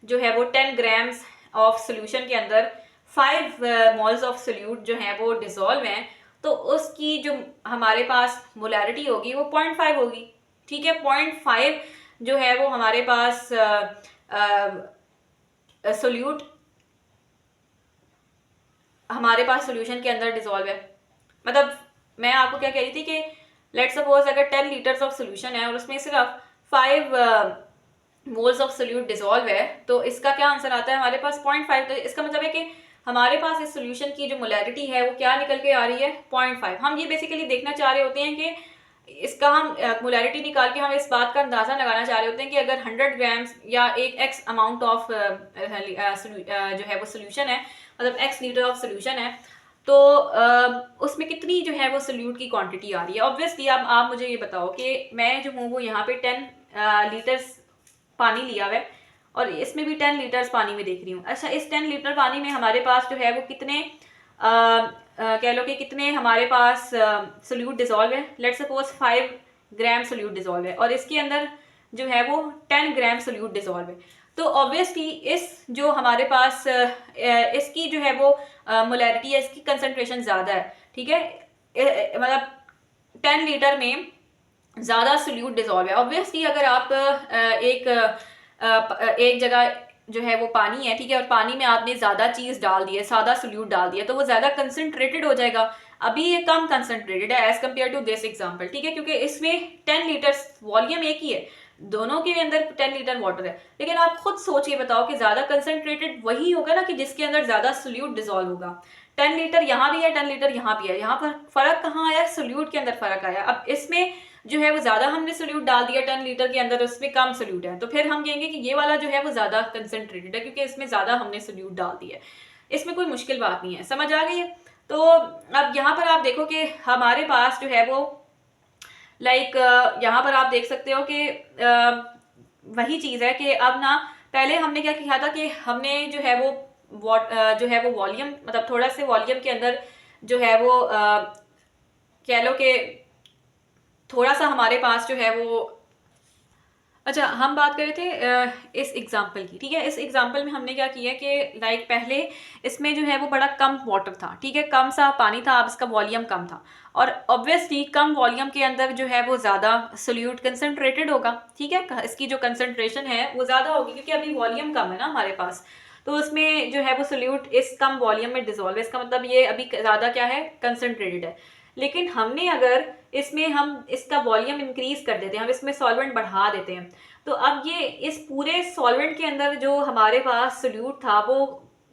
जो है वो 10 ग्राम्स ऑफ सोल्यूशन के अंदर 5 मोल्स ऑफ सोल्यूट जो है वो डिजोल्व हैं, तो उसकी जो हमारे पास मोलैरिटी होगी वो 0.5 होगी। ठीक है, 0.5 जो है वो हमारे पास सोल्यूट हमारे पास सोल्यूशन के अंदर डिजोल्व है। मतलब मैं आपको क्या कह रही थी कि लेट सपोज अगर 10 लीटर्स ऑफ सोल्यूशन है और उसमें सिर्फ 5 मोल्स ऑफ सोल्यूट डिजोल्व है, तो इसका क्या आंसर आता है हमारे पास 0.5। तो इसका मतलब है कि हमारे पास इस सोल्यूशन की जो मोलैरिटी है वो क्या निकल के आ रही है, 0.5। हम ये बेसिकली देखना चाह रहे होते हैं कि इसका हम मोलैरिटी निकाल के हम इस बात का अंदाज़ा लगाना चाह रहे होते हैं कि अगर 100 ग्राम्स या एक एक्स अमाउंट ऑफ जो है वो सोल्यूशन है, मतलब एक्स लीटर ऑफ सोल्यूशन है, तो उसमें कितनी जो है वो सोल्यूट की क्वांटिटी आ रही है। ऑब्वियसली अब आप मुझे ये बताओ कि मैं जो हूँ वो यहाँ पे 10 लीटर्स पानी लिया हुआ है और इसमें भी 10 लीटर्स पानी में देख रही हूँ। अच्छा, इस 10 लीटर पानी में हमारे पास जो है वो कितने कह लो कि कितने हमारे पास सोल्यूट डिजॉल्व है, let's suppose 5 gram solute dissolve है और इसके अंदर जो है वो 10 ग्राम सोल्यूट डिजॉल्व है, तो ऑब्वियसली इस जो हमारे पास इसकी जो है वो मोलैरिटी है, इसकी कंसंट्रेशन ज़्यादा है, ठीक है, मतलब 10 लीटर में ज़्यादा सोल्यूट डिजॉल्व है। ऑब्वियसली अगर आप एक जगह जो है वो पानी है, ठीक है, और पानी में आपने ज़्यादा चीज़ डाल दी है, सादा सोल्यूट डाल दिया, तो वो ज़्यादा कंसनट्रेटेड हो जाएगा। अभी ये कम कंसनट्रेटेड है as compare to this example, ठीक है, क्योंकि इसमें 10 लीटर वॉल्यूम एक ही है, दोनों के अंदर 10 लीटर वाटर है, लेकिन आप खुद सोच के बताओ कि ज़्यादा कंसनट्रेटेड वही होगा ना कि जिसके अंदर ज़्यादा सोल्यूट डिजॉल्व होगा। 10 लीटर यहाँ भी है, 10 लीटर यहाँ भी है, यहाँ पर फर्क कहाँ आया, सोल्यूट के अंदर फर्क आया। अब इसमें जो है वो ज़्यादा हमने सोल्यूट डाल दिया 10 लीटर के अंदर, उसमें कम सोल्यूट है, तो फिर हम कहेंगे कि ये वाला जो है वो ज़्यादा कंसनट्रेटेड है क्योंकि इसमें ज़्यादा हमने सोल्यूट डाल दिया है। इसमें कोई मुश्किल बात नहीं है, समझ आ गई है। तो अब यहाँ पर आप देखो कि हमारे पास जो है वो लाइक यहाँ पर आप देख सकते हो कि वही चीज़ है कि अब ना पहले हमने क्या किया था कि हमने जो है वो जो है वो वॉल्यूम, मतलब थोड़ा से वॉल्यूम के अंदर जो है वो कह लो कि थोड़ा सा हमारे पास जो है वो, अच्छा हम बात कर रहे थे इस एग्जाम्पल की, ठीक है, इस एग्जाम्पल में हमने क्या किया कि लाइक पहले इसमें जो है वो बड़ा कम वाटर था, ठीक है, कम सा पानी था, अब इसका वॉल्यूम कम था और ऑब्वियसली कम वॉल्यूम के अंदर जो है वो ज़्यादा सोल्यूट कंसनट्रेटेड होगा, ठीक है, इसकी जो कंसनट्रेशन है वो ज़्यादा होगी क्योंकि अभी वॉल्यूम कम है ना हमारे पास, तो उसमें जो है वो सोल्यूट इस कम वॉल्यूम में डिजोल्व है, इसका मतलब ये अभी ज़्यादा क्या है, कंसनट्रेटेड है। लेकिन हमने अगर इसमें हम इसका वॉल्यूम इंक्रीज कर देते हैं, हम इसमें सॉल्वेंट बढ़ा देते हैं, तो अब ये इस पूरे सॉल्वेंट के अंदर जो हमारे पास सोल्यूट था वो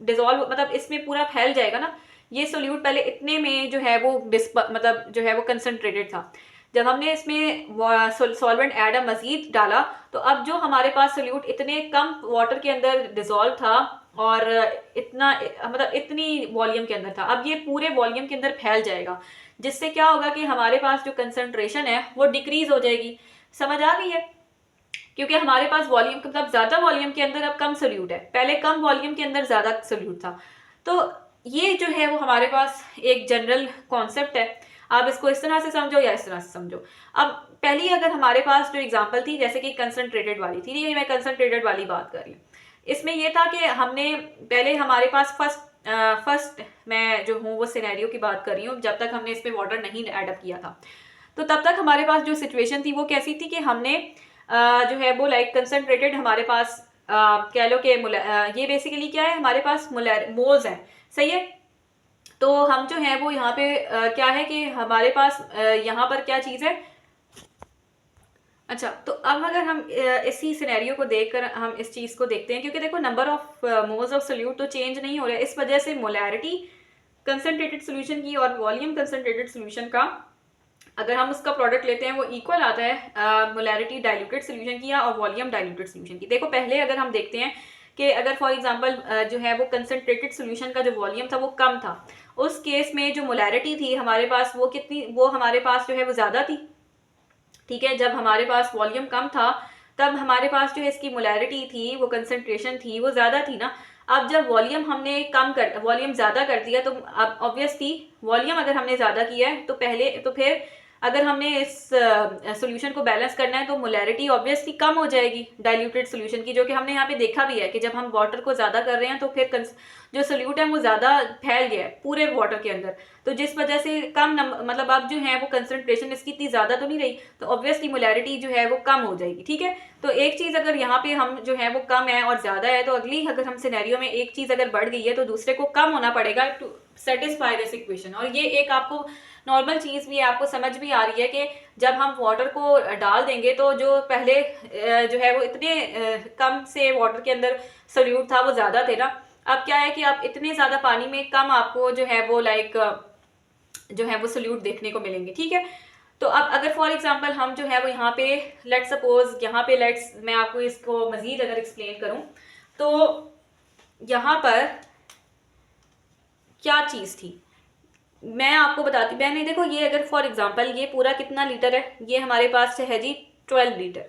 डिजोल्व, मतलब इसमें पूरा फैल जाएगा ना। ये सोल्यूट पहले इतने में जो है वो मतलब जो है वो कंसनट्रेटेड था, जब हमने इसमें सॉल्वेंट ऐड मजीद डाला तो अब जो हमारे पास सोल्यूट इतने कम वाटर के अंदर डिजोल्व था और इतना मतलब इतनी वॉल्यूम के अंदर था, अब ये पूरे वॉल्यूम के अंदर फैल जाएगा, जिससे क्या होगा कि हमारे पास जो कंसंट्रेशन है वो डिक्रीज हो जाएगी। समझ आ गई है, क्योंकि हमारे पास वॉल्यूम मतलब ज्यादा वॉल्यूम के अंदर अब कम सोल्यूट है, पहले कम वॉल्यूम के अंदर ज्यादा सोल्यूट था। तो ये जो है वो हमारे पास एक जनरल कॉन्सेप्ट है, आप इसको इस तरह से समझो या इस तरह से समझो। अब पहली अगर हमारे पास जो एग्जांपल थी जैसे कि कंसंट्रेटेड वाली थी, ये मैं कंसंट्रेटेड वाली बात कर रही हूँ, इसमें ये था कि हमने पहले हमारे पास फर्स्ट मैं जो हूँ वो सिनेरियो की बात कर रही हूँ, जब तक हमने इसमें वाटर नहीं एडअप किया था, तो तब तक हमारे पास जो सिचुएशन थी वो कैसी थी कि हमने जो है वो लाइक कंसनट्रेटेड हमारे पास कह लो कि ये बेसिकली क्या है, हमारे पास मोल्स हैं, सही है। तो हम जो है वो यहाँ पे क्या है कि हमारे पास यहाँ पर क्या चीज़ है, अच्छा तो अब अगर हम इसी सिनेरियो को देखकर हम इस चीज़ को देखते हैं, क्योंकि देखो number of moles of solute तो चेंज नहीं हो रहा है, इस वजह से मोलैरिटी कंसनट्रेटेड सोल्यूशन की और वॉल्यूम कंसनट्रेटेड सोल्यूशन का अगर हम उसका प्रोडक्ट लेते हैं वो इक्वल आता है मोलैरिटी डाइल्यूटेड सोल्यूशन की और वॉल्यूम डाइल्यूटेड सोल्यूशन की। देखो पहले अगर हम देखते हैं कि अगर फॉर एग्जांपल जो है वो कंसनट्रेटेड सोल्यूशन का जो वॉल्यूम था वो कम था, उस केस में जो मोलैरिटी थी हमारे पास वो कितनी, वो हमारे पास जो है वो ज़्यादा थी, ठीक है। जब हमारे पास वॉल्यूम कम था तब हमारे पास जो है इसकी मोलैरिटी थी, वो कंसनट्रेशन थी वो ज़्यादा थी ना। अब जब वॉल्यूम हमने वॉल्यूम ज़्यादा कर दिया, तो अब ऑब्वियसली वॉल्यूम अगर हमने ज़्यादा किया है तो पहले तो फिर अगर हमने इस सॉल्यूशन को बैलेंस करना है तो मोलैरिटी ऑब्वियसली कम हो जाएगी डाइल्यूटेड सॉल्यूशन की, जो कि हमने यहाँ पे देखा भी है कि जब हम वाटर को ज़्यादा कर रहे हैं तो फिर जो सोल्यूट है वो ज़्यादा फैल गया है पूरे वाटर के अंदर, तो जिस वजह से कम मतलब अब जो है वो कंसनट्रेशन इसकी इतनी ज़्यादा तो नहीं रही, तो ऑब्वियसली मोलैरिटी जो है वो कम हो जाएगी, ठीक है। तो एक चीज़ अगर यहाँ पे हम जो है वो कम है और ज़्यादा है, तो अगली अगर हम सिनेरियो में एक चीज़ अगर बढ़ गई है तो दूसरे को कम होना पड़ेगा टू सेटिस्फाई दिस इक्वेशन। और ये एक आपको नॉर्मल चीज़ भी आपको समझ भी आ रही है कि जब हम वाटर को डाल देंगे तो जो पहले जो है वो इतने कम से वाटर के अंदर सोल्यूट था वो ज़्यादा थे ना, अब क्या है कि आप इतने ज़्यादा पानी में कम आपको जो है वो लाइक जो है वो सोल्यूट देखने को मिलेंगे, ठीक है। तो अब अगर फॉर एग्जांपल हम जो है वो यहाँ पे लेट्स सपोज यहाँ पे मैं आपको इसको मज़ीद अगर एक्सप्लेन करूँ तो यहाँ पर क्या चीज़ थी मैं आपको बताती, मैंने देखो ये अगर फॉर एग्जांपल ये पूरा कितना लीटर है, ये हमारे पास है जी 12 लीटर,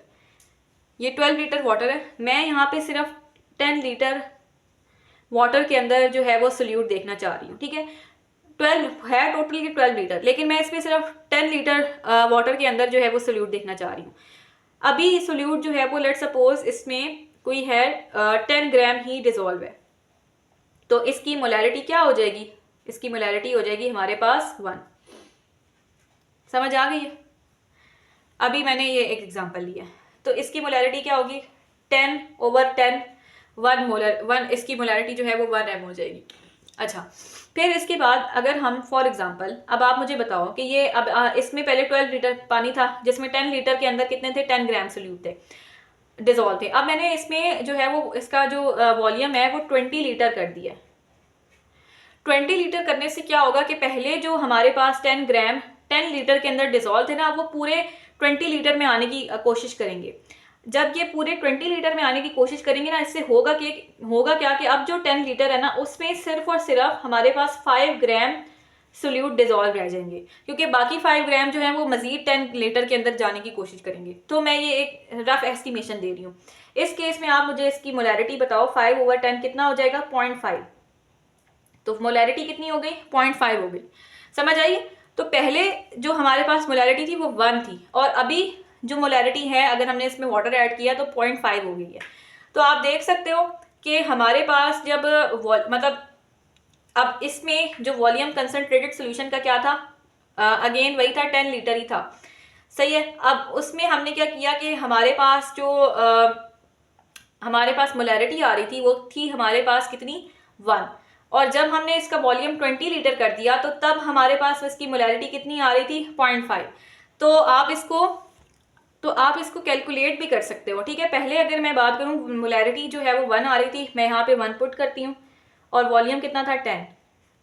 ये 12 लीटर वाटर है, मैं यहाँ पे सिर्फ 10 लीटर वाटर के अंदर जो है वो सोल्यूट देखना चाह रही हूँ, ठीक है। 12 है टोटल की 12 लीटर, लेकिन मैं इसमें सिर्फ 10 लीटर वाटर के अंदर जो है वो सोल्यूट देखना चाह रही हूँ। अभी सोल्यूट जो है वो लेट सपोज इसमें कोई है 10 ग्राम ही डिजोल्व है, तो इसकी मोलैरिटी क्या हो जाएगी? इसकी मोलैरिटी हो जाएगी हमारे पास 1। समझ आ गई है? अभी मैंने ये एक एग्जांपल लिया, तो इसकी मोलैरिटी क्या होगी? 10/10 1 मोलर 1, इसकी मोलैरिटी जो है वो 1 m हो जाएगी। अच्छा, फिर इसके बाद अगर हम फॉर एग्जांपल, अब आप मुझे बताओ कि ये अब इसमें पहले 12 लीटर पानी था जिसमें 10 लीटर के अंदर कितने थे? 10 ग्राम सोल्यूट थे, डिजोल्व थे। अब मैंने इसमें जो है वो इसका जो वॉल्यूम है वो 20 लीटर कर दिया। 20 लीटर करने से क्या होगा कि पहले जो हमारे पास 10 ग्राम 10 लीटर के अंदर डिजोल्व थे ना, वो पूरे 20 लीटर में आने की कोशिश करेंगे। जब ये पूरे 20 लीटर में आने की कोशिश करेंगे ना, इससे होगा क्या कि अब जो 10 लीटर है ना, उसमें सिर्फ और सिर्फ हमारे पास 5 ग्राम सोल्यूट डिजोल्व रह जाएंगे, क्योंकि बाकी 5 ग्राम जो है वो मजीद 10 लीटर के अंदर जाने की कोशिश करेंगे। तो मैं ये एक रफ एस्टिमेशन दे रही हूँ। इस केस में आप मुझे इसकी मोलैरिटी बताओ, 5/10 कितना हो जाएगा? 0.5। तो मोलैरिटी कितनी हो गई? 0.5 हो गई। समझ आई? तो पहले जो हमारे पास मोलैरिटी थी वो 1 थी, और अभी जो मोलैरिटी है अगर हमने इसमें वाटर ऐड किया तो 0.5 हो गई है। तो आप देख सकते हो कि हमारे पास जब मतलब अब इसमें जो वॉल्यूम कंसनट्रेटेड सोल्यूशन का क्या था? अगेन वही था, 10 लीटर ही था। सही है। अब उसमें हमने क्या किया कि हमारे पास जो हमारे पास मोलैरिटी आ रही थी वो थी हमारे पास कितनी? 1। और जब हमने इसका वॉल्यूम 20 लीटर कर दिया तो तब हमारे पास इसकी मोलैरिटी कितनी आ रही थी? 0.5। तो आप इसको कैलकुलेट भी कर सकते हो। ठीक है, पहले अगर मैं बात करूं, मोलैरिटी जो है वो 1 आ रही थी, मैं यहाँ पे 1 पुट करती हूँ, और वॉल्यूम कितना था? 10।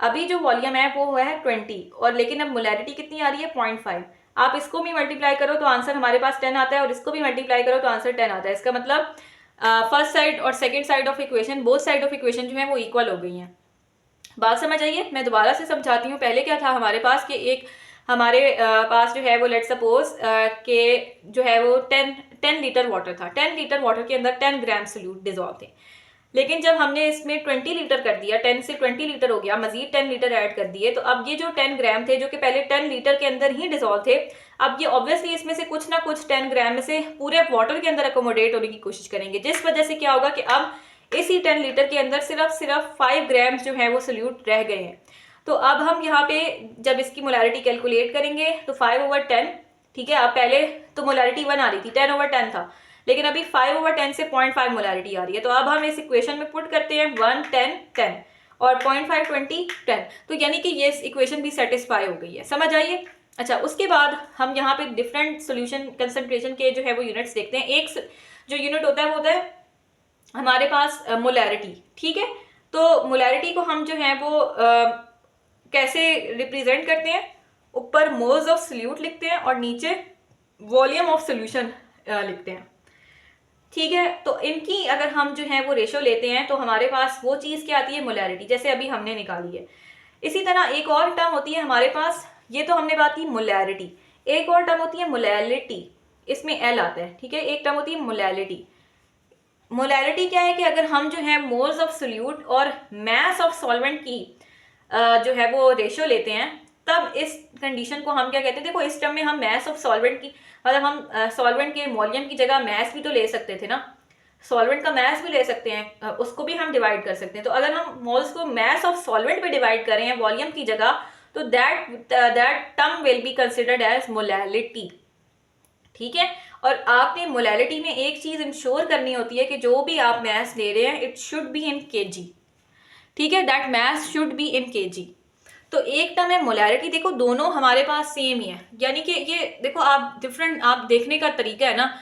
अभी जो वॉल्यूम है वो है 20, और लेकिन अब मोलैरिटी कितनी आ रही है? 0.5। आप इसको भी मल्टीप्लाई करो तो आंसर हमारे पास 10 आता है, और इसको भी मल्टीप्लाई करो तो आंसर 10 आता है। इसका मतलब फर्स्ट साइड और second side of equation, both side of equation जो है वो इक्वल हो गई हैं। बात समझ आइए? मैं दोबारा से समझाती हूँ। पहले क्या था हमारे पास कि एक हमारे पास जो है वो लेट सपोज के जो है वो 10 लीटर वाटर था। 10 लीटर वाटर के अंदर 10 ग्राम सोल्यूट डिजोल्व थे, लेकिन जब हमने इसमें 20 लीटर कर दिया, 10 से 20 लीटर हो गया, मजीद 10 लीटर ऐड कर दिए, तो अब ये जो 10 ग्राम थे जो कि पहले 10 लीटर के अंदर ही डिजोल्व थे, अब ये ऑब्वियसली इसमें से कुछ ना कुछ 10 ग्राम में से पूरे वाटर के अंदर अकोमोडेट होने की कोशिश करेंगे, जिस वजह से क्या होगा कि अब इसी 10 लीटर के अंदर सिर्फ 5 ग्राम जो है वो सोल्यूट रह गए हैं। तो अब हम यहाँ पे जब इसकी मोलैरिटी कैलकुलेट करेंगे तो 5/10, ठीक है। अब पहले तो मोलैरिटी 1 आ रही थी, 10/10 था, लेकिन अभी 5/10 से 0.5 मोलैरिटी आ रही है। तो अब हम इस इक्वेशन में पुट करते हैं 1 10 10 और 0.5 20 10, तो यानी कि ये इक्वेशन भी सेटिस्फाई हो गई है। समझ आइए? अच्छा, उसके बाद हम यहाँ पे डिफरेंट सोल्यूशन कंसंट्रेशन के जो है वो यूनिट्स देखते हैं। एक जो यूनिट होता है वो होता है हमारे पास मोलैरिटी, ठीक है। तो मोलैरिटी को हम जो है वो कैसे रिप्रेजेंट करते हैं? ऊपर मोल्स ऑफ सोल्यूट लिखते हैं और नीचे वॉल्यूम ऑफ सोल्यूशन लिखते हैं, ठीक है। तो इनकी अगर हम जो है वो रेशो लेते हैं तो हमारे पास वो चीज़ क्या आती है? मोलैरिटी, जैसे अभी हमने निकाली है। इसी तरह एक और टर्म होती है हमारे पास, ये तो हमने बात की मोलैरिटी, एक और टर्म होती है मोलैलिटी, इसमें एल आता है, ठीक है। एक टर्म होती है मोलैलिटी। मोलैलिटी क्या है कि अगर हम जो है मोल्स ऑफ सोल्यूट और मैस ऑफ सॉल्वेंट की जो है वो रेशियो लेते हैं, तब इस कंडीशन को हम क्या कहते हैं? देखो, इस टर्म में हम मैस ऑफ सॉल्वेंट की, मतलब हम सॉल्वेंट के वॉल्यूम की जगह मैस भी तो ले सकते थे ना, सॉल्वेंट का मैस भी ले सकते हैं, उसको भी हम डिवाइड कर सकते हैं। तो अगर हम मोल्स को मैस ऑफ सॉल्वेंट पे डिवाइड करें हैं वॉल्यूम की जगह, तो that term will be considered as molality, ठीक है। और आपने मोलैलिटी में एक चीज इंश्योर करनी होती है कि जो भी आप मैस ले रहे हैं it should be in KG, ठीक है, that mass should be in KG. तो एक टर्म है मोलैरिटी, देखो दोनों हमारे पास सेम ही है, यानी कि ये देखो आप डिफरेंट, आप देखने का तरीका है ना।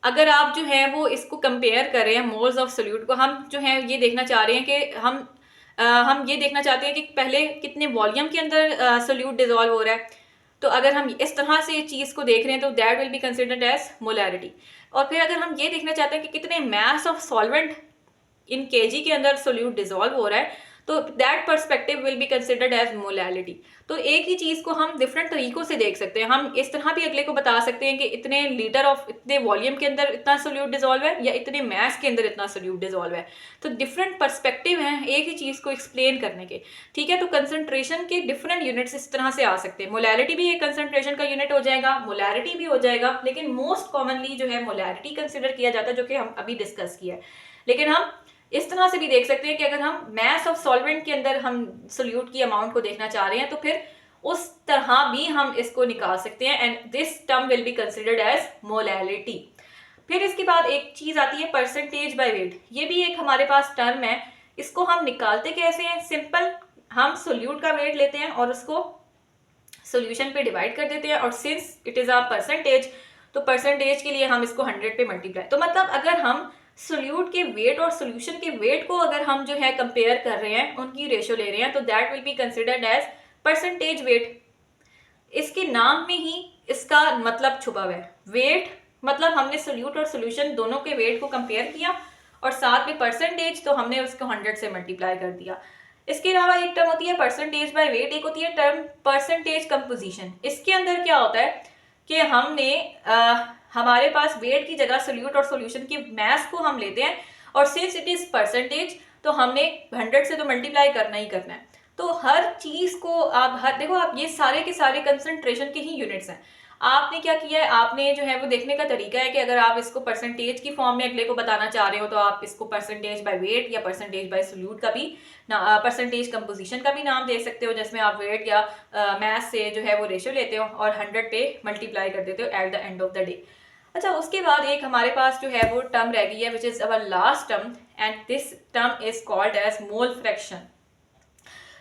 अगर आप जो है वो इसको कंपेयर कर रहे हैं मोल्स ऑफ सोल्यूट को, हम जो है ये देखना चाह रहे हैं कि हम ये देखना चाहते हैं कि पहले कितने वॉल्यूम के अंदर सोल्यूट डिजोल्व हो रहा है। तो अगर हम इस तरह से चीज़ को देख रहे हैं तो that will be considered as molarity. और फिर अगर हम ये देखना चाहते हैं कि कितने mass of solvent in KG के अंदर सोल्यूट डिजोल्व हो रहा है, तो that perspective will be considered as molality. तो एक ही चीज़ को हम डिफरेंट तरीकों से देख सकते हैं। हम इस तरह भी अगले को बता सकते हैं कि इतने लीटर ऑफ इतने वॉल्यूम के अंदर इतना सोल्यूट डिजोल्व है या इतने मैस के अंदर इतना सोल्यूट डिजोल्व है। तो डिफरेंट पर्सपेक्टिव हैं एक ही चीज़ को एक्सप्लेन करने के, ठीक है। तो कंसंट्रेशन के डिफरेंट यूनिट्स इस तरह से आ सकते हैं। मोलैलिटी भी एक कंसंट्रेशन का यूनिट हो जाएगा, मोलैरिटी भी हो जाएगा, लेकिन मोस्ट कॉमनली जो है मोलैरिटी कंसिडर किया जाता है, जो कि हम अभी डिस्कस किया है। लेकिन हम इस तरह से भी देख सकते हैं कि अगर हम मैस ऑफ सॉल्वेंट के अंदर हम सोल्यूट की अमाउंट को देखना चाह रहे हैं तो फिर उस तरह भी हम इसको निकाल सकते हैं, and this term will be considered as molality. फिर इसके बाद एक चीज आती है परसेंटेज बाय वेट। ये भी एक हमारे पास टर्म है। इसको हम निकालते कैसे हैं? सिंपल, हम सोल्यूट का वेट लेते हैं और उसको सोल्यूशन पे डिवाइड कर देते हैं, और since it is a percentage, तो परसेंटेज के लिए हम इसको 100 पे मल्टीप्लाई। तो मतलब अगर हम सोल्यूट के वेट और सोल्यूशन के वेट को अगर हम जो है कंपेयर कर रहे हैं, उनकी रेशियो ले रहे हैं, तो that will be considered as percentage weight. इसके नाम में ही इसका मतलब छुपा हुआ है। वेट मतलब हमने सोल्यूट और सोल्यूशन दोनों के वेट को कंपेयर किया, और साथ में परसेंटेज, तो हमने उसको 100 से मल्टीप्लाई कर दिया। इसके अलावा एक टर्म होती है परसेंटेज बाय वेट, एक होती है टर्म परसेंटेज कंपोजिशन। इसके अंदर क्या होता है कि हमने हमारे पास वेट की जगह सोल्यूट और सोल्यूशन की मैस को हम लेते हैं, और सिंस इट इज परसेंटेज तो हमने 100 से तो मल्टीप्लाई करना ही करना है। तो हर चीज को आप देखो, आप ये सारे के सारे कंसंट्रेशन के ही यूनिट्स हैं। आपने क्या किया है, आपने जो है वो देखने का तरीका है कि अगर आप इसको परसेंटेज की फॉर्म में अगले को बताना चाह रहे हो तो आप इसको परसेंटेज बाय वेट या परसेंटेज बाय सोल्यूट का भी परसेंटेज कंपोजिशन का भी नाम दे सकते हो, जिसमें आप वेट या मैथ से जो है वो रेशियो लेते हो और 100 पे मल्टीप्लाई कर देते हो at the end of the day. अच्छा, उसके बाद एक हमारे पास जो है वो टर्म रह गई है which is our last term, and this term is called as mole fraction.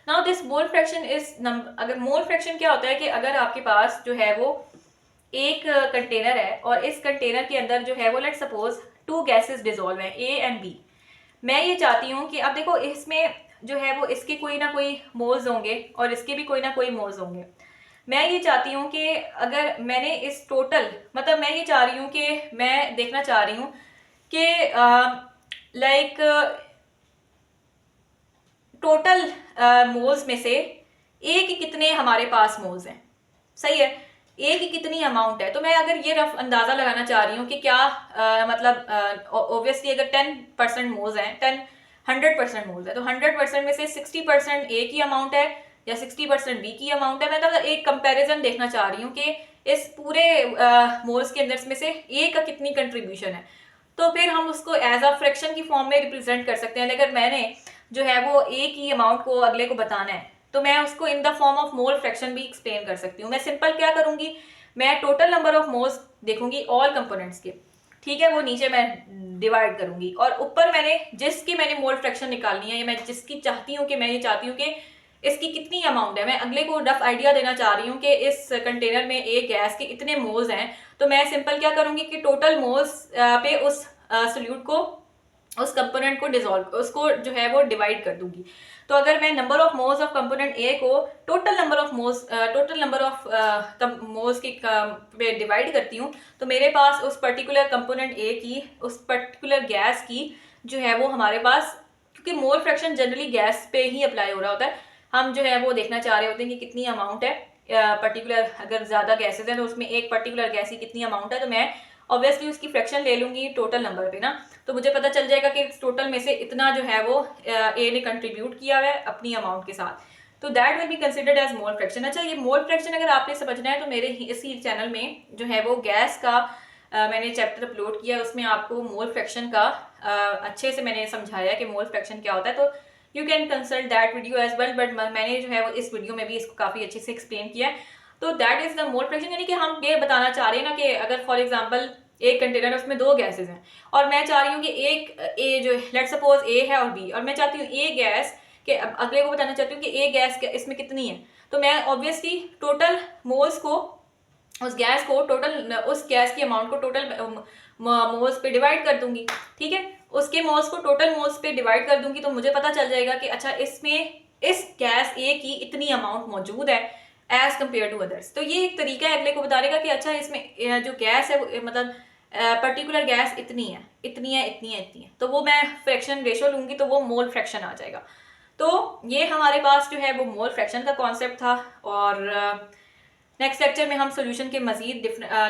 Now this mole fraction is अगर मोल फ्रैक्शन क्या होता है कि अगर आपके पास जो है वो एक कंटेनर है और इस कंटेनर के अंदर जो है वो लेट सपोज 2 गैसेस डिजोल्व हैं, ए एंड बी। मैं ये चाहती हूँ कि अब देखो इसमें जो है वो इसके कोई ना कोई मोल्स होंगे और इसके भी कोई ना कोई मोल्स होंगे। मैं ये चाहती हूँ कि अगर मैंने इस टोटल, मतलब मैं ये चाह रही हूँ कि मैं देखना चाह रही हूँ कि लाइक टोटल मोल्स में से ए के कितने हमारे पास मोल्स हैं, सही है, ए की कितनी अमाउंट है। तो मैं अगर ये रफ अंदाजा लगाना चाह रही हूँ कि क्या मतलब ऑब्वियसली अगर 10% मोल्स हैं, 100% मोल्स है, तो 100% में से 60% ए की अमाउंट है या 60% बी की अमाउंट है। मैं तो एक कंपैरिजन देखना चाह रही हूँ कि इस पूरे मोल्स के अंदर में से ए का कितनी कंट्रीब्यूशन है। तो फिर हम उसको एज अ फ्रैक्शन की फॉर्म में रिप्रेजेंट कर सकते हैं। अगर मैंने जो है वो ए की अमाउंट को अगले को बताना है तो मैं उसको in the form of mole fraction भी एक्सप्लेन कर सकती हूँ। मैं सिंपल क्या करूंगी, मैं टोटल नंबर ऑफ मोल्स देखूंगी ऑल कंपोनेंट्स के, ठीक है, वो नीचे मैं डिवाइड करूंगी, और ऊपर मैंने जिसकी मैंने मोल फ्रैक्शन निकालनी है, या मैं जिसकी चाहती हूँ कि मैं ये चाहती हूँ कि इसकी कितनी अमाउंट है, मैं अगले को रफ आइडिया देना चाह रही हूँ कि इस कंटेनर में एक गैस के इतने मोल्स हैं, तो मैं सिंपल क्या करूंगी कि टोटल मोल्स पे उस सोल्यूट को, उस कंपोनेंट को डिसॉल्व, उसको जो है वो डिवाइड कर दूंगी। तो अगर मैं number of moles of component ए को टोटल नंबर ऑफ मोल्स की पे डिवाइड करती हूँ, तो मेरे पास उस पर्टिकुलर कंपोनेंट ए की, उस पर्टिकुलर गैस की जो है वो हमारे पास, क्योंकि मोल फ्रैक्शन जनरली गैस पे ही अप्लाई हो रहा होता है, हम जो है वो देखना चाह रहे होते हैं कि कितनी अमाउंट है पर्टिकुलर, अगर ज़्यादा गैसेज हैं तो उसमें एक पर्टिकुलर गैस की कितनी अमाउंट है, तो मैं ऑब्वियसली उसकी फ्रैक्शन ले लूंगी टोटल नंबर पे ना, तो मुझे पता चल जाएगा कि टोटल में से इतना जो है वो ए ने कंट्रीब्यूट किया हुआ है अपनी अमाउंट के साथ, तो that will be considered as mole fraction. अच्छा, ये मोल फ्रैक्शन अगर आपने समझना है तो मेरे इसी चैनल में जो है वो गैस का मैंने चैप्टर अपलोड किया, उसमें आपको मोल फ्रैक्शन का अच्छे से मैंने समझाया कि मोल फ्रैक्शन क्या होता है, तो you can consult that video as well, but मैंने जो है वो इस वीडियो में भी इसको काफ़ी अच्छे से एक्सप्लेन किया है। तो that is the mole fraction, यानी कि हम ये बताना चाह रहे हैं ना कि अगर फॉर एग्जांपल एक कंटेनर है उसमें 2 गैसेज हैं और मैं चाह रही हूँ कि एक ए जो लेट सपोज ए है और बी, और मैं चाहती हूँ ए गैस के अगले को बताना चाहती हूँ कि ए गैस इसमें कितनी है, तो मैं ऑब्वियसली टोटल मोल्स को, उस गैस को टोटल, उस गैस की अमाउंट को टोटल मोल्स पे डिवाइड कर दूंगी, ठीक है, उसके मोल्स को टोटल मोल्स पे डिवाइड कर दूंगी, तो मुझे पता चल जाएगा कि अच्छा इसमें इस गैस ए की इतनी अमाउंट मौजूद है एज कम्पेयर टू अदर्स। तो ये एक तरीका है अगले को बताने का कि अच्छा इसमें जो गैस है मतलब पर्टिकुलर गैस इतनी है, इतनी है, इतनी है, इतनी है, तो वो मैं फ्रैक्शन रेशो लूंगी तो वो मोल फ्रैक्शन आ जाएगा। तो ये हमारे पास जो है वो मोल फ्रैक्शन का कॉन्सेप्ट था। और नेक्स्ट लेक्चर में हम सोल्यूशन के मजीद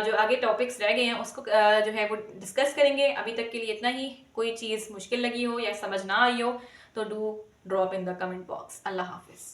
जो आगे टॉपिक्स रह गए हैं उसको जो है वो डिस्कस करेंगे। अभी तक के लिए इतना ही। कोई चीज़ मुश्किल लगी हो या समझ ना आई हो तो do drop in the comment box. अल्लाह हाफिज़।